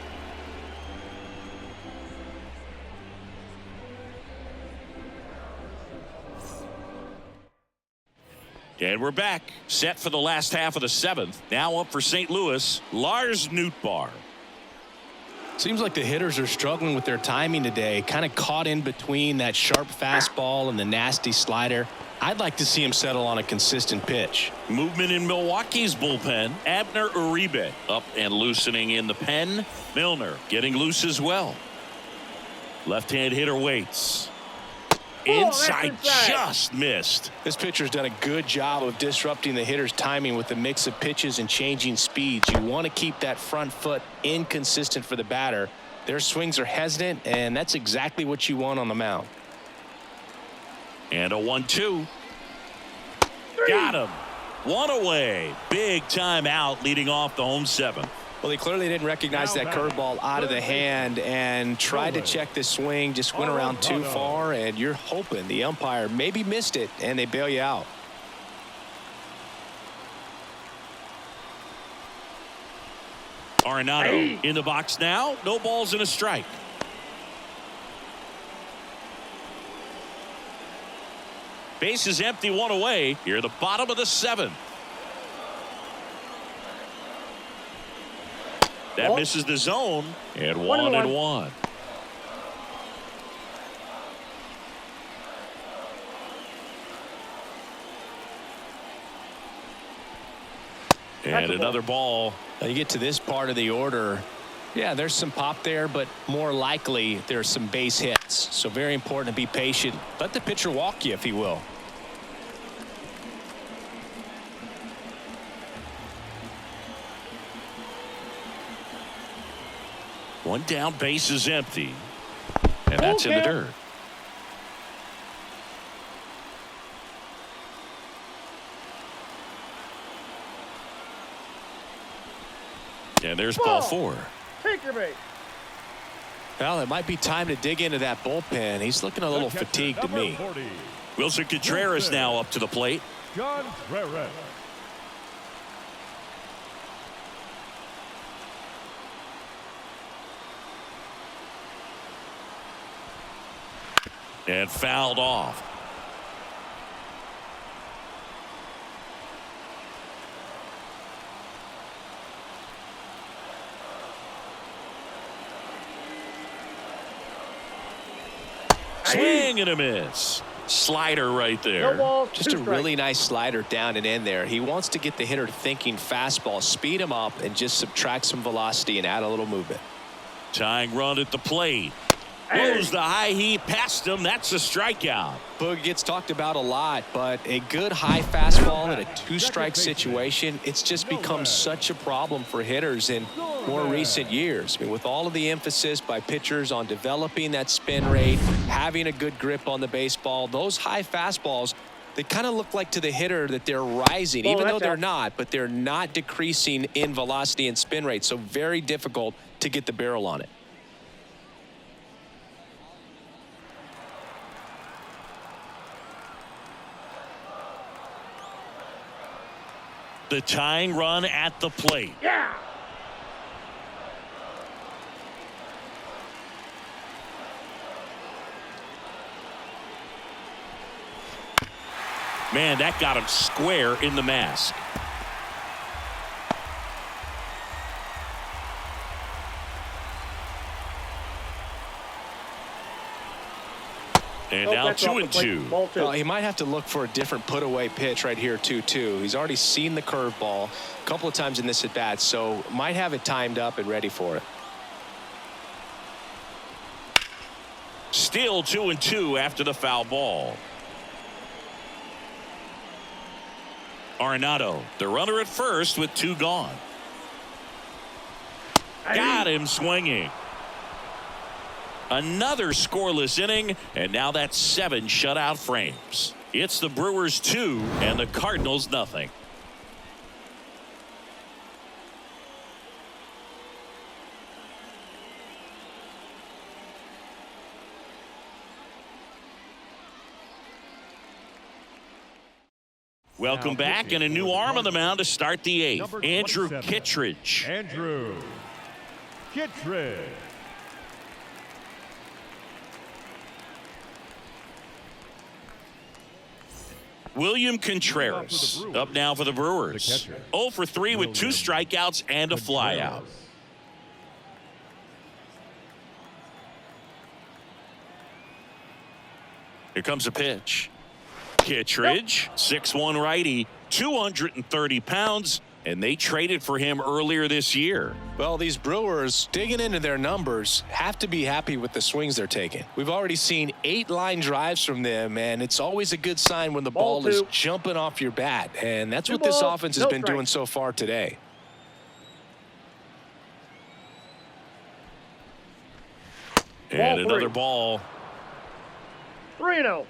Speaker 1: And we're back, set for the last half of the seventh. Now up for St. Louis, Lars Nootbaar.
Speaker 2: Seems like the hitters are struggling with their timing today, kind of caught in between that sharp fastball and the nasty slider. I'd like to see him settle on a consistent pitch.
Speaker 1: Movement in Milwaukee's bullpen. Abner Uribe up and loosening in the pen. Milner getting loose as well. Left-hand hitter waits. Inside, just missed.
Speaker 2: This pitcher's done a good job of disrupting the hitter's timing with the mix of pitches and changing speeds. You want to keep that front foot inconsistent for the batter. Their swings are hesitant, and that's exactly what you want on the mound.
Speaker 1: And a 1-2. Got him. One away. Big time out leading off the home seventh.
Speaker 2: Well, he clearly didn't recognize that curveball out of the hand and tried to check the swing, just went around too far, and you're hoping the umpire maybe missed it and they bail you out.
Speaker 1: Arenado in the box now. No balls and a strike. Base is empty, one away. Here, the bottom of the seventh. That misses the zone, and 1-1. And another ball.
Speaker 2: Now you get to this part of the order. Yeah, there's some pop there, but more likely there's some base hits. So very important to be patient. Let the pitcher walk you, if he will.
Speaker 1: One down, base is empty. And that's in the dirt. And there's ball four.
Speaker 3: Take your bait.
Speaker 2: Well, it might be time to dig into that bullpen. He's looking a little fatigued to me.
Speaker 4: 40,
Speaker 1: Wilson Contreras now up to the plate.
Speaker 4: Contreras.
Speaker 1: And fouled off. Swing and a miss. Slider right there.
Speaker 3: No balls,
Speaker 2: Just a really nice slider down and in there. He wants to get the hitter thinking fastball, speed him up, and just subtract some velocity and add a little movement.
Speaker 1: Tying run at the plate. Blows the high heat past him. That's a strikeout.
Speaker 2: Boog gets talked about a lot, but a good high fastball in a two-strike situation, it's just become such a problem for hitters in more recent years. I mean, with all of the emphasis by pitchers on developing that spin rate, having a good grip on the baseball, those high fastballs, they kind of look like to the hitter that they're rising, even though they're not, but they're not decreasing in velocity and spin rate. So very difficult to get the barrel on it.
Speaker 1: The tying run at the plate.
Speaker 3: Yeah.
Speaker 1: Man, that got him square in the mask. And now 2-2.
Speaker 2: Well, he might have to look for a different put-away pitch right here, 2-2. He's already seen the curveball a couple of times in this at-bat, so might have it timed up and ready for it.
Speaker 1: Still 2-2 after the foul ball. Arenado, the runner at first with two gone. Got him swinging. Another scoreless inning, and now that's 7 shutout frames. It's the Brewers 2 and the Cardinals nothing. Welcome back, and a new arm on the mound to start the 8th. Andrew Kittredge.
Speaker 4: Andrew Kittredge.
Speaker 1: William Contreras up now for the Brewers. 0 for 3 with 2 strikeouts and a flyout. Here comes a pitch. Kittredge, 6'1" righty, 230 pounds, and they traded for him earlier this year.
Speaker 2: Well, these Brewers, digging into their numbers, have to be happy with the swings they're taking. We've already seen 8 line drives from them, and it's always a good sign when the ball is jumping off your bat, and that's what this offense has been doing so far today.
Speaker 1: And another ball.
Speaker 3: 3-0.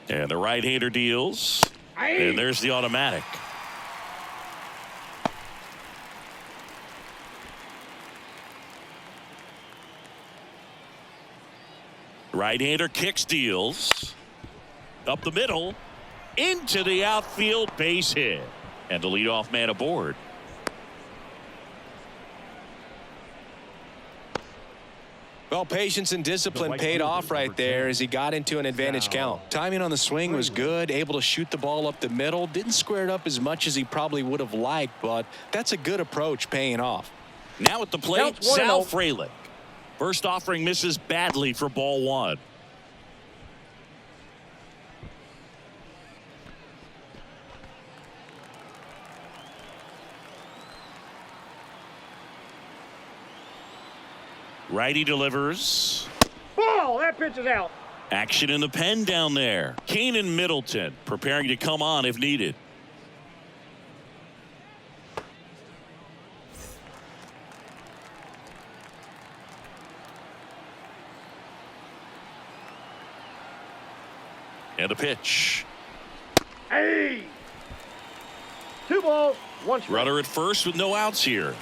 Speaker 1: And the right-hander deals. And there's the automatic. Right-hander kicks, deals. Up the middle. Into the outfield, base hit. And the leadoff man aboard.
Speaker 2: Well, patience and discipline paid off right there as he got into an advantage count. Timing on the swing was good, able to shoot the ball up the middle. Didn't square it up as much as he probably would have liked, but that's a good approach paying off.
Speaker 1: Now at the plate, Sal Frelick. First offering misses badly for ball 1. Righty delivers.
Speaker 3: Ball! That pitch is out.
Speaker 1: Action in the pen down there. Keenan Middleton preparing to come on if needed. And a pitch.
Speaker 3: Hey! 2 balls, 1 strike.
Speaker 1: Runner at first with no outs here.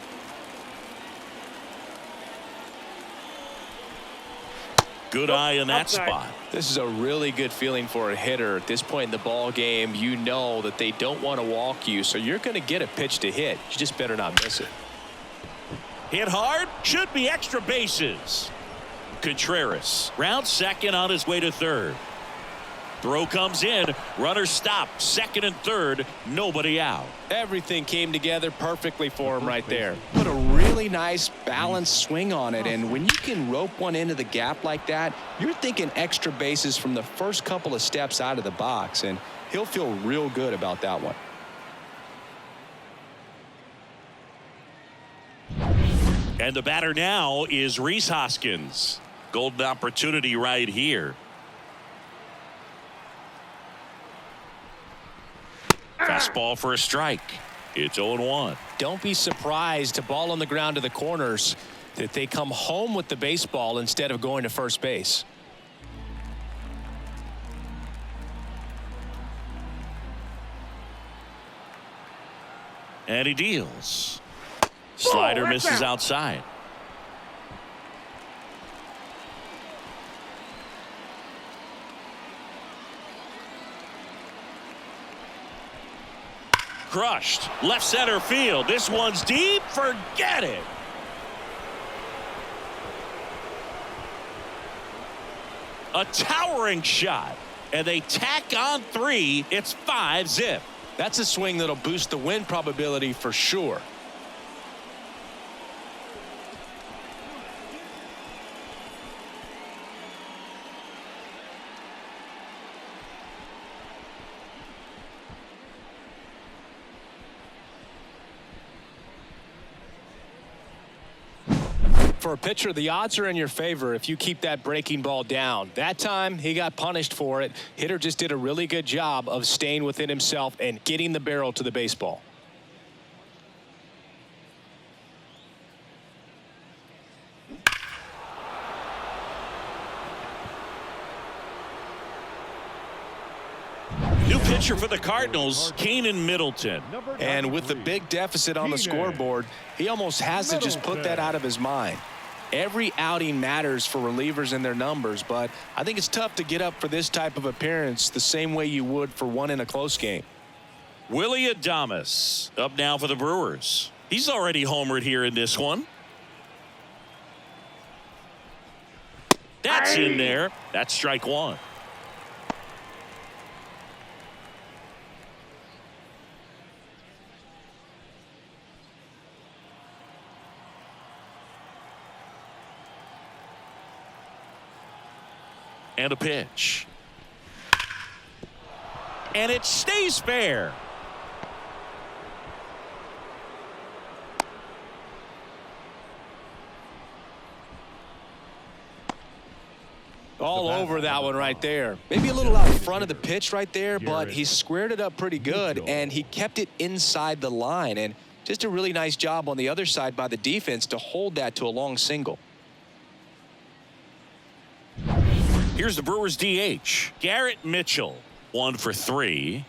Speaker 1: Good eye in that spot.
Speaker 2: This is a really good feeling for a hitter at this point in the ball game. You know that they don't want to walk you, so you're going to get a pitch to hit. You just better not miss it.
Speaker 1: Hit hard, should be extra bases. Contreras round second on his way to third. Throw comes in, runner stopped, second and third, nobody out.
Speaker 2: Everything came together perfectly for him right there. Put a really nice balanced swing on it, and when you can rope one into the gap like that, you're thinking extra bases from the first couple of steps out of the box, and he'll feel real good about that one.
Speaker 1: And the batter now is Rhys Hoskins. Golden opportunity right here. Fastball for a strike. It's 0-1.
Speaker 2: Don't be surprised to ball on the ground to the corners that they come home with the baseball instead of going to first base.
Speaker 1: And he deals. Slider misses outside. Crushed. Left center field. This one's deep. Forget it. A towering shot. And they tack on 3. It's 5-zip.
Speaker 2: That's a swing that'll boost the win probability for sure. For a pitcher, the odds are in your favor if you keep that breaking ball down. That time, he got punished for it. Hitter just did a really good job of staying within himself and getting the barrel to the baseball.
Speaker 1: New pitcher for the Cardinals, Keenan Middleton.
Speaker 2: And with the big deficit on the scoreboard, he almost has to just put that out of his mind. Every outing matters for relievers and their numbers, but I think it's tough to get up for this type of appearance the same way you would for one in a close game.
Speaker 1: Willie Adames up now for the Brewers. He's already homered here in this one. That's in there. That's strike one. And a pitch. And it stays fair.
Speaker 2: All over that one right there. Maybe a little out front of the pitch right there, but he squared it up pretty good, and he kept it inside the line. And just a really nice job on the other side by the defense to hold that to a long single.
Speaker 1: Here's the Brewers DH, Garrett Mitchell, 1 for 3.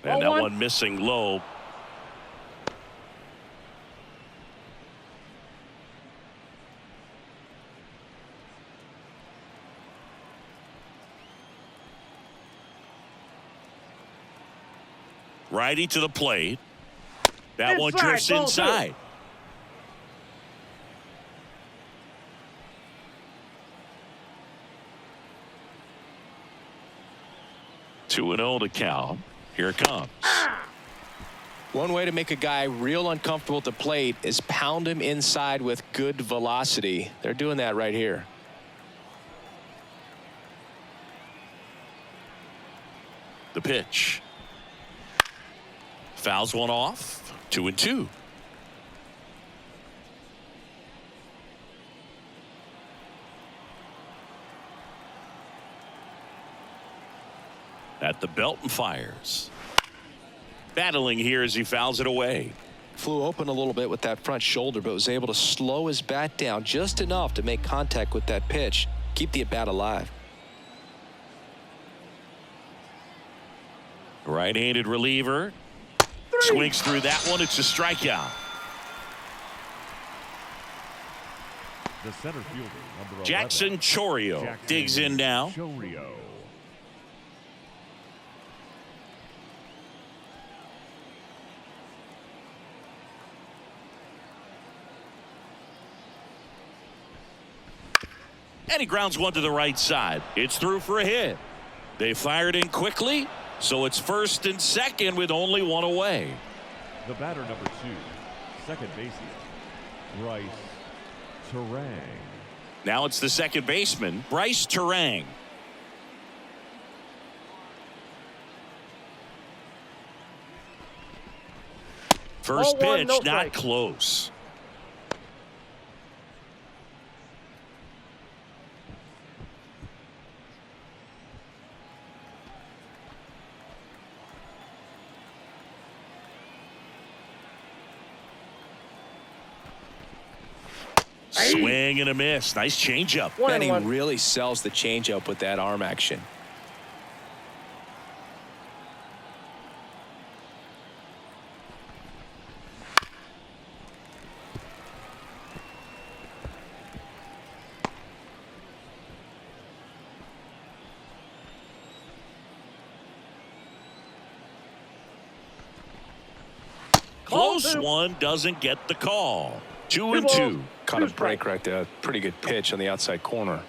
Speaker 1: And that one missing low. Righty to the plate. That one drifts inside. Two and 0 to count. Here it comes.
Speaker 2: One way to make a guy real uncomfortable at the plate is pound him inside with good velocity. They're doing that right here.
Speaker 1: The pitch. Fouls one off. 2 and 2. At the belt and fires. Battling here as he fouls it away.
Speaker 2: Flew open a little bit with that front shoulder, but was able to slow his bat down just enough to make contact with that pitch. Keep the at-bat alive.
Speaker 1: Right-handed reliever. Swings through that one. It's a strikeout.
Speaker 4: The center fielder, number 11,
Speaker 1: Jackson Chourio digs in now.
Speaker 4: Chourio.
Speaker 1: And he grounds one to the right side. It's through for a hit. They fired in quickly, so it's first and second with only one away.
Speaker 4: The batter, number 2, second baseman, Bryce Terang.
Speaker 1: Now it's the second baseman, Bryce Terang. First pitch, not close. Swing and a miss. Nice changeup.
Speaker 2: And he really sells the changeup with that arm action.
Speaker 1: Close one, doesn't get the call. 2 and 2.
Speaker 2: Caught a break right there. Pretty good pitch on the outside corner.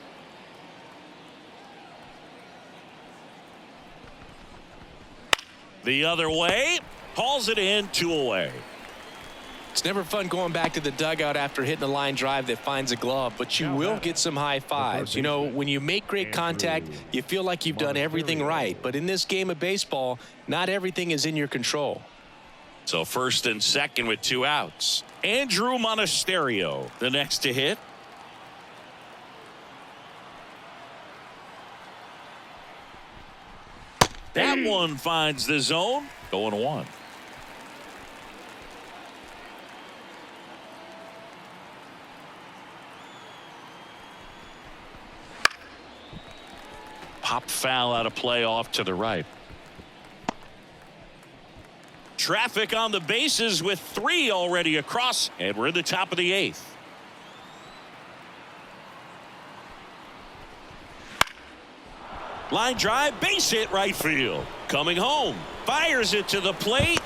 Speaker 1: The other way, hauls it in, 2 away.
Speaker 2: It's never fun going back to the dugout after hitting a line drive that finds a glove, but you will get some high fives. You know, when you make great contact, you feel like you've done everything right. But in this game of baseball, not everything is in your control.
Speaker 1: So first and second with 2 outs. Andrew Monasterio, the next to hit. That one finds the zone. 0-1. Pop foul out of play off to the right. traffic on the bases with 3 already across, and we're in the top of the 8th. Line drive, base hit right field. Coming home, fires it to the plate,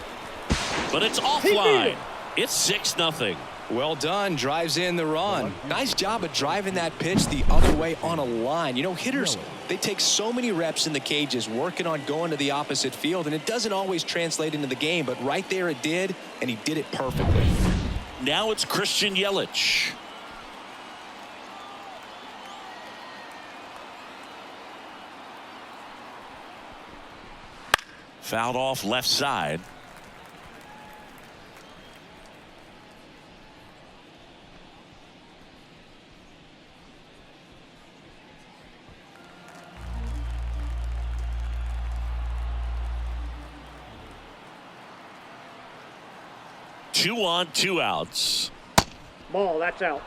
Speaker 1: but it's offline. It's 6-0.
Speaker 2: Well done. Drives in the run. Nice job of driving that pitch the other way on a line. You know, hitters, they take so many reps in the cages working on going to the opposite field, and it doesn't always translate into the game, but right there it did, and he did it perfectly.
Speaker 1: Now it's Christian Yelich. Fouled off left side. Two on, 2 outs.
Speaker 3: Ball, that's out.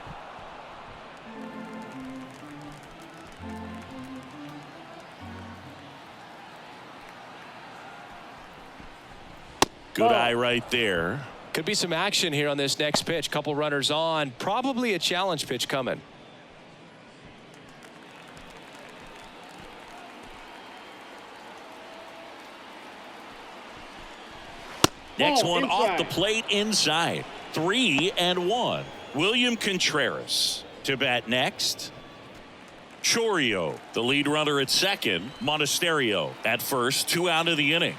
Speaker 1: Good eye right there.
Speaker 2: Could be some action here on this next pitch. Couple runners on. Probably a challenge pitch coming.
Speaker 1: Next one
Speaker 3: inside.
Speaker 1: off the plate inside. 3-1. William Contreras to bat next. Chourio, the lead runner at second. Monasterio at first. 2 out of the inning.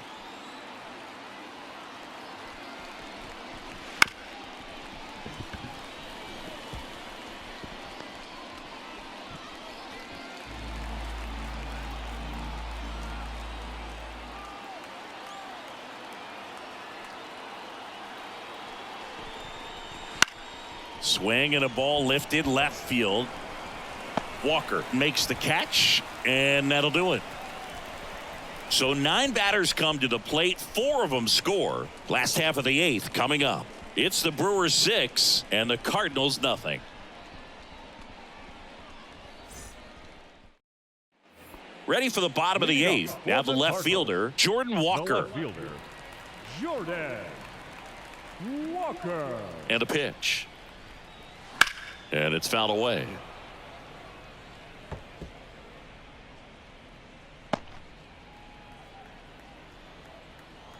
Speaker 1: Swing and a ball lifted left field. Walker makes the catch, and that'll do it. So 9 batters come to the plate. 4 of them score. Last half of the 8th coming up. It's the Brewers 6 and the Cardinals nothing. Ready for the bottom of the 8th. Now the left fielder, Jordan Walker.
Speaker 4: Jordan Walker.
Speaker 1: And a pitch. And it's fouled away.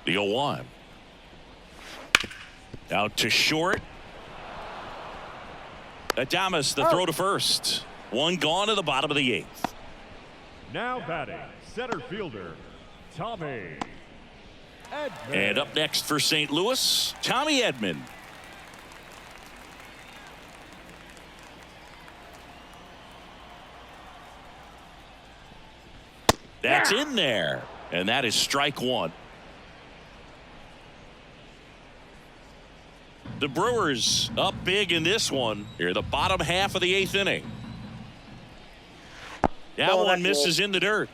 Speaker 1: The 0-1. Out to short. Adames, the throw to first. 1 gone to the bottom of the 8th.
Speaker 4: Now batting, center fielder, Tommy Edman.
Speaker 1: And up next for St. Louis, Tommy Edman. That's in there. And that is strike 1. The Brewers up big in this one. Here, the bottom half of the 8th inning. That one misses in the dirt.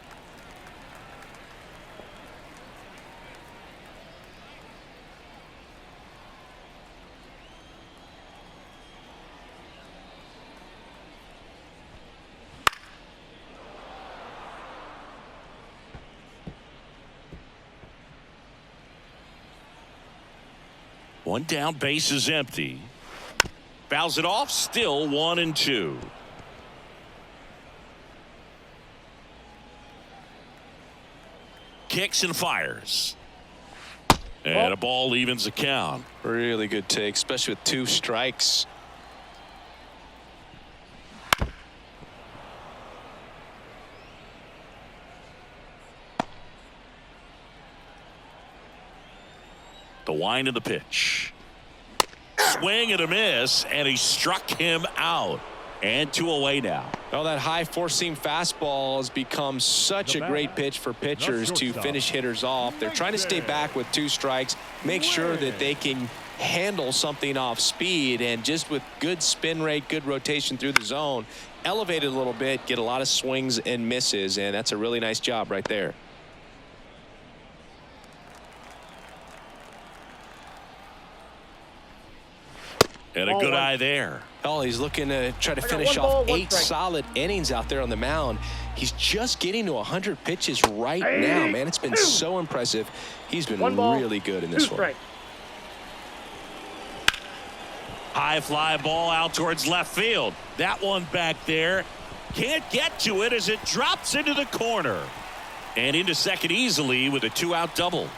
Speaker 1: One down, base is empty. Fouls it off, still 1-2. Kicks and fires. And a ball evens the count.
Speaker 2: Really good take, especially with 2 strikes.
Speaker 1: The wind of the pitch. Swing and a miss, and he struck him out. And 2 away now.
Speaker 2: Well, that high 4-seam fastball has become such a great pitch for pitchers to finish hitters off. They're trying to stay back with 2 strikes, make sure that they can handle something off speed, and just with good spin rate, good rotation through the zone, elevate it a little bit, get a lot of swings and misses, and that's a really nice job right there.
Speaker 1: And a good eye there.
Speaker 2: Oh, he's looking to try to
Speaker 3: got
Speaker 2: finish
Speaker 3: one ball,
Speaker 2: off
Speaker 3: one
Speaker 2: 8
Speaker 3: strike.
Speaker 2: solid innings out there on the mound. He's just getting to 100 pitches right now, man. It's been so impressive. He's been
Speaker 3: One ball,
Speaker 2: really good in
Speaker 3: 2
Speaker 2: this one.
Speaker 3: strikes.
Speaker 1: High fly ball out towards left field. That one back there. Can't get to it as it drops into the corner. And into second easily with a 2-out double.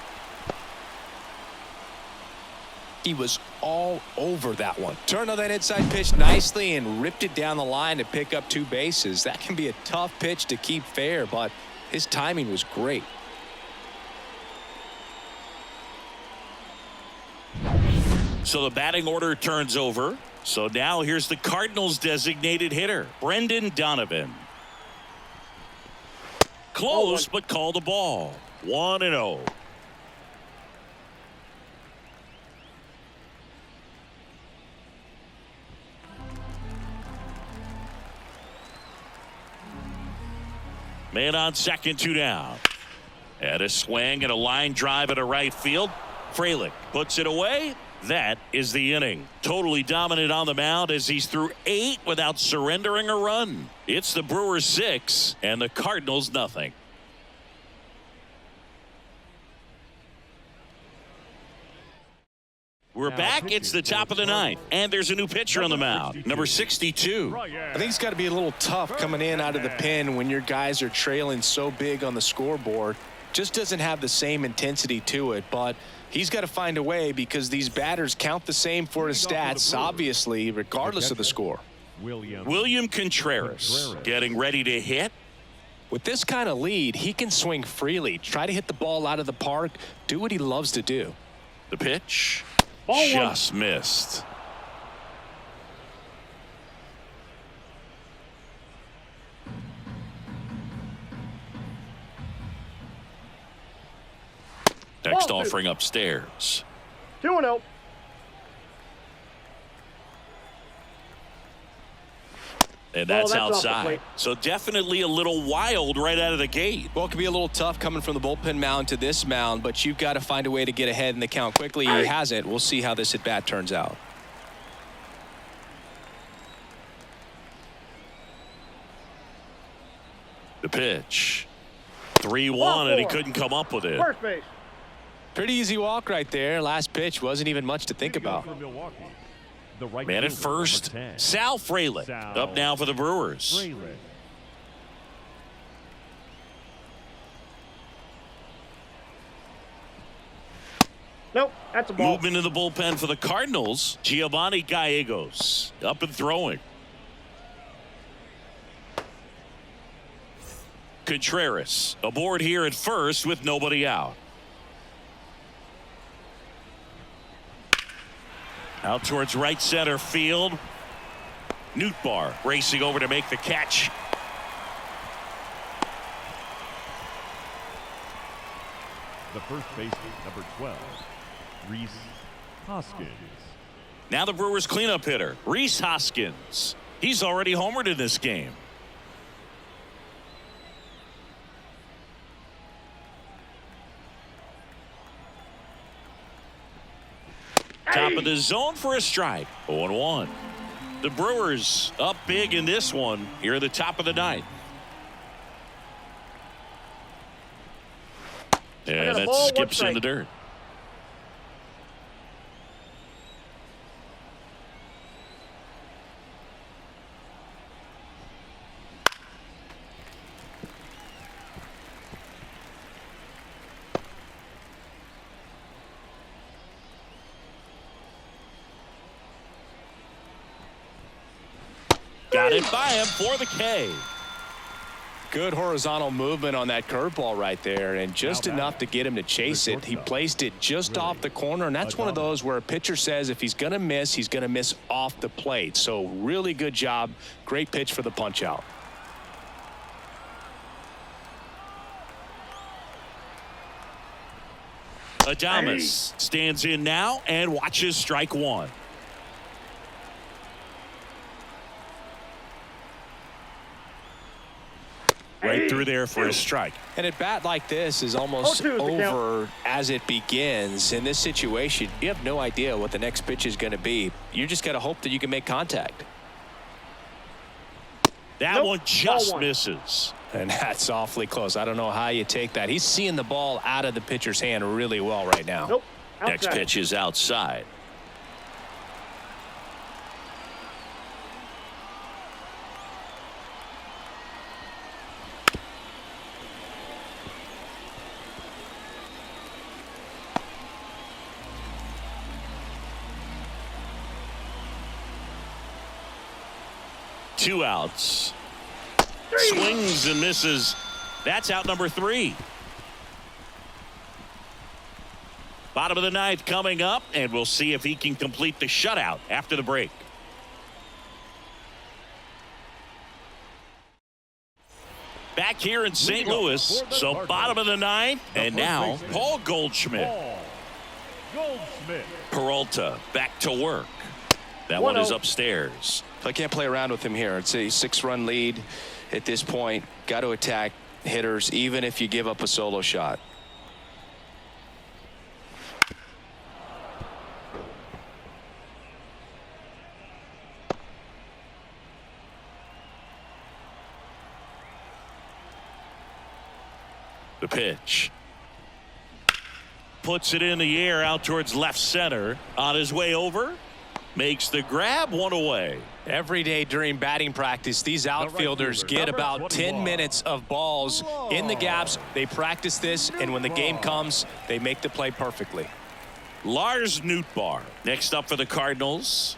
Speaker 2: He was all over that one. Turned on that inside pitch nicely and ripped it down the line to pick up 2 bases. That can be a tough pitch to keep fair, but his timing was great.
Speaker 1: So the batting order turns over. So now here's the Cardinals designated hitter, Brendan Donovan. Close, but called a ball. 1-0. Man on second, 2 down. And a swing and a line drive at a right field. Frelick puts it away. That is the inning. Totally dominant on the mound as he's through 8 without surrendering a run. It's the Brewers 6 and the Cardinals nothing. We're back. It's the top of the 9th, and there's a new pitcher on the mound, number 62.
Speaker 2: I think it's got to be a little tough coming in out of the pen when your guys are trailing so big on the scoreboard. Just doesn't have the same intensity to it, but he's got to find a way because these batters count the same for his stats, obviously, regardless of the score.
Speaker 1: William Contreras getting ready to hit.
Speaker 2: With this kind of lead, he can swing freely, try to hit the ball out of the park, do what he loves to do.
Speaker 1: The pitch
Speaker 3: Ball
Speaker 1: just missed. Next
Speaker 3: Ball 2.
Speaker 1: offering upstairs.
Speaker 3: 2-0.
Speaker 1: And that's
Speaker 3: that's off the
Speaker 1: outside.
Speaker 3: plate.
Speaker 1: So definitely a little wild right out of the gate.
Speaker 2: Well, it can be a little tough coming from the bullpen mound to this mound, but you've got to find a way to get ahead in the count quickly. He hasn't. We'll see how this at-bat turns out.
Speaker 1: The pitch. 3-1, and he couldn't come up with it.
Speaker 3: First base.
Speaker 2: Pretty easy walk right there. Last pitch wasn't even much to think about.
Speaker 1: Man at first, Sal Frelick up now for the Brewers.
Speaker 3: Nope, that's a ball.
Speaker 1: Movement in the bullpen for the Cardinals. Giovanni Gallegos up and throwing. Contreras aboard here at first with nobody out. Out towards right center field. Nootbaar racing over to make the catch.
Speaker 4: The first baseman, number 12, Rhys Hoskins.
Speaker 1: Now the Brewers cleanup hitter, Rhys Hoskins. He's already homered in this game. Top of the zone for a strike. 0-1. The Brewers up big in this one here at the top of the 9th. And that
Speaker 3: ball,
Speaker 1: skips in the dirt. Got it by him for the K.
Speaker 2: Good horizontal movement on that curveball right there, and just enough to get him to chase it. He placed it just off the corner, and that's one of those where a pitcher says if he's going to miss off the plate. So really good job. Great pitch for the punch out.
Speaker 1: Adames stands in now and watches strike 1. Right through there for a strike.
Speaker 2: And at bat like this is almost
Speaker 3: 0-2 is the count.
Speaker 2: over as it begins. In this situation, you have no idea what the next pitch is going to be. You just got to hope that you can make contact.
Speaker 1: That
Speaker 3: Nope,
Speaker 1: one
Speaker 3: ball
Speaker 1: just
Speaker 3: one.
Speaker 1: misses.
Speaker 2: And that's awfully close. I don't know how you take that. He's seeing the ball out of the pitcher's hand really well right now.
Speaker 3: Nope.
Speaker 1: Next
Speaker 3: Outside.
Speaker 1: pitch is outside. Two outs. Swings and misses. That's out number 3. Bottom of the ninth coming up, and we'll see if he can complete the shutout after the break. Back here in St. Louis, so bottom of the ninth, and now Paul Goldschmidt. Peralta back to work. That one is upstairs.
Speaker 2: I can't play around with him here. It's a 6-run lead at this point. Got to attack hitters, even if you give up a solo shot.
Speaker 1: The pitch. Puts it in the air out towards left center. On his way over. Makes the grab, one away.
Speaker 2: Every day during batting practice, these outfielders get about 10 minutes of balls in the gaps. They practice this, and when the game comes, they make the play perfectly.
Speaker 1: Lars Nootbaar next up for the Cardinals.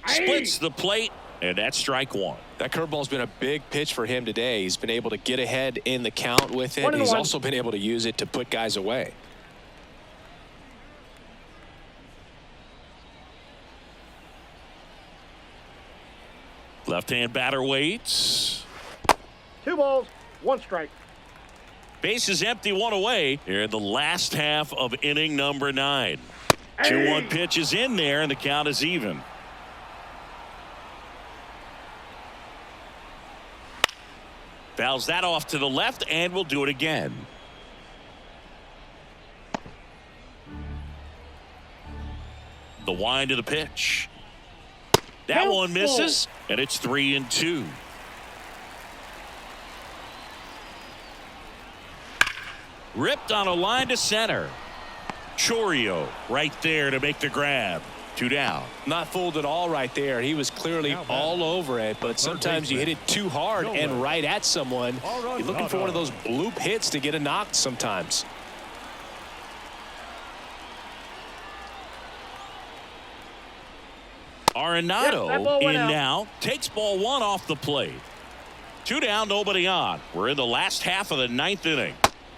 Speaker 1: Splits the plate, and that's strike one.
Speaker 2: That curveball's been a big pitch for him today. He's been able to get ahead in the count with it. He's also been able to use it to put guys away.
Speaker 1: Left-hand batter waits.
Speaker 3: 2 balls, 1 strike.
Speaker 1: Base is empty, one away here in the last half of inning number 9. 2-1 pitch is in there, and the count is even. Fouls that off to the left, and we'll do it again. The wind of the pitch. That one misses, and it's 3-2. Ripped on a line to center. Chorio right there to make the grab. 2 down.
Speaker 2: Not fooled at all right there. He was clearly all over it, but sometimes you hit it too hard and right at someone. You're looking for one of those bloop hits to get a knock sometimes.
Speaker 1: Arenado in now. Takes ball 1 off the plate. 2 down, nobody on. We're in the last half of the 9th inning.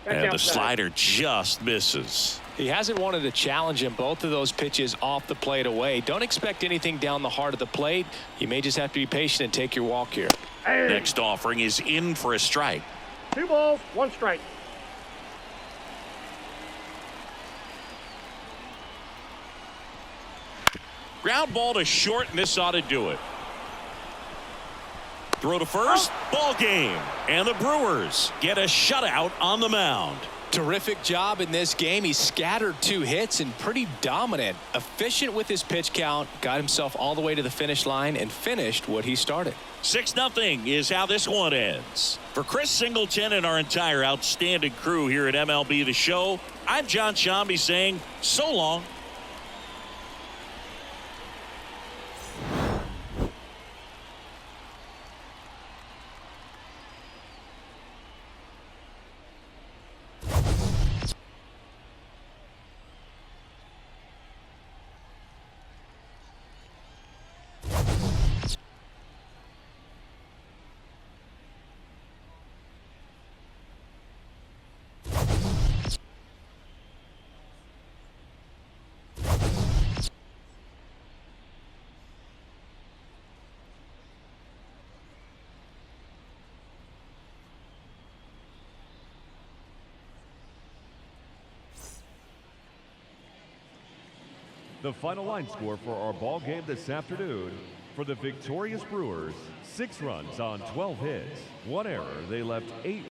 Speaker 1: And the slider just misses.
Speaker 2: He hasn't wanted to challenge him. Both of those pitches off the plate away. Don't expect anything down the heart of the plate. You may just have to be patient and take your walk here.
Speaker 1: Next offering is in for a strike.
Speaker 3: 2 balls, 1 strike.
Speaker 1: Ground ball to short, and this ought to do it. Throw to first, ball game. And the Brewers get a shutout on the mound.
Speaker 2: Terrific job in this game. He scattered 2 hits and pretty dominant. Efficient with his pitch count. Got himself all the way to the finish line and finished what he started.
Speaker 1: 6-0 is how this one ends. For Chris Singleton and our entire outstanding crew here at MLB The Show, I'm John Shambi saying so long.
Speaker 4: The final line score for our ball game this afternoon: for the victorious Brewers, 6 runs on 12 hits, 1 error. They left 8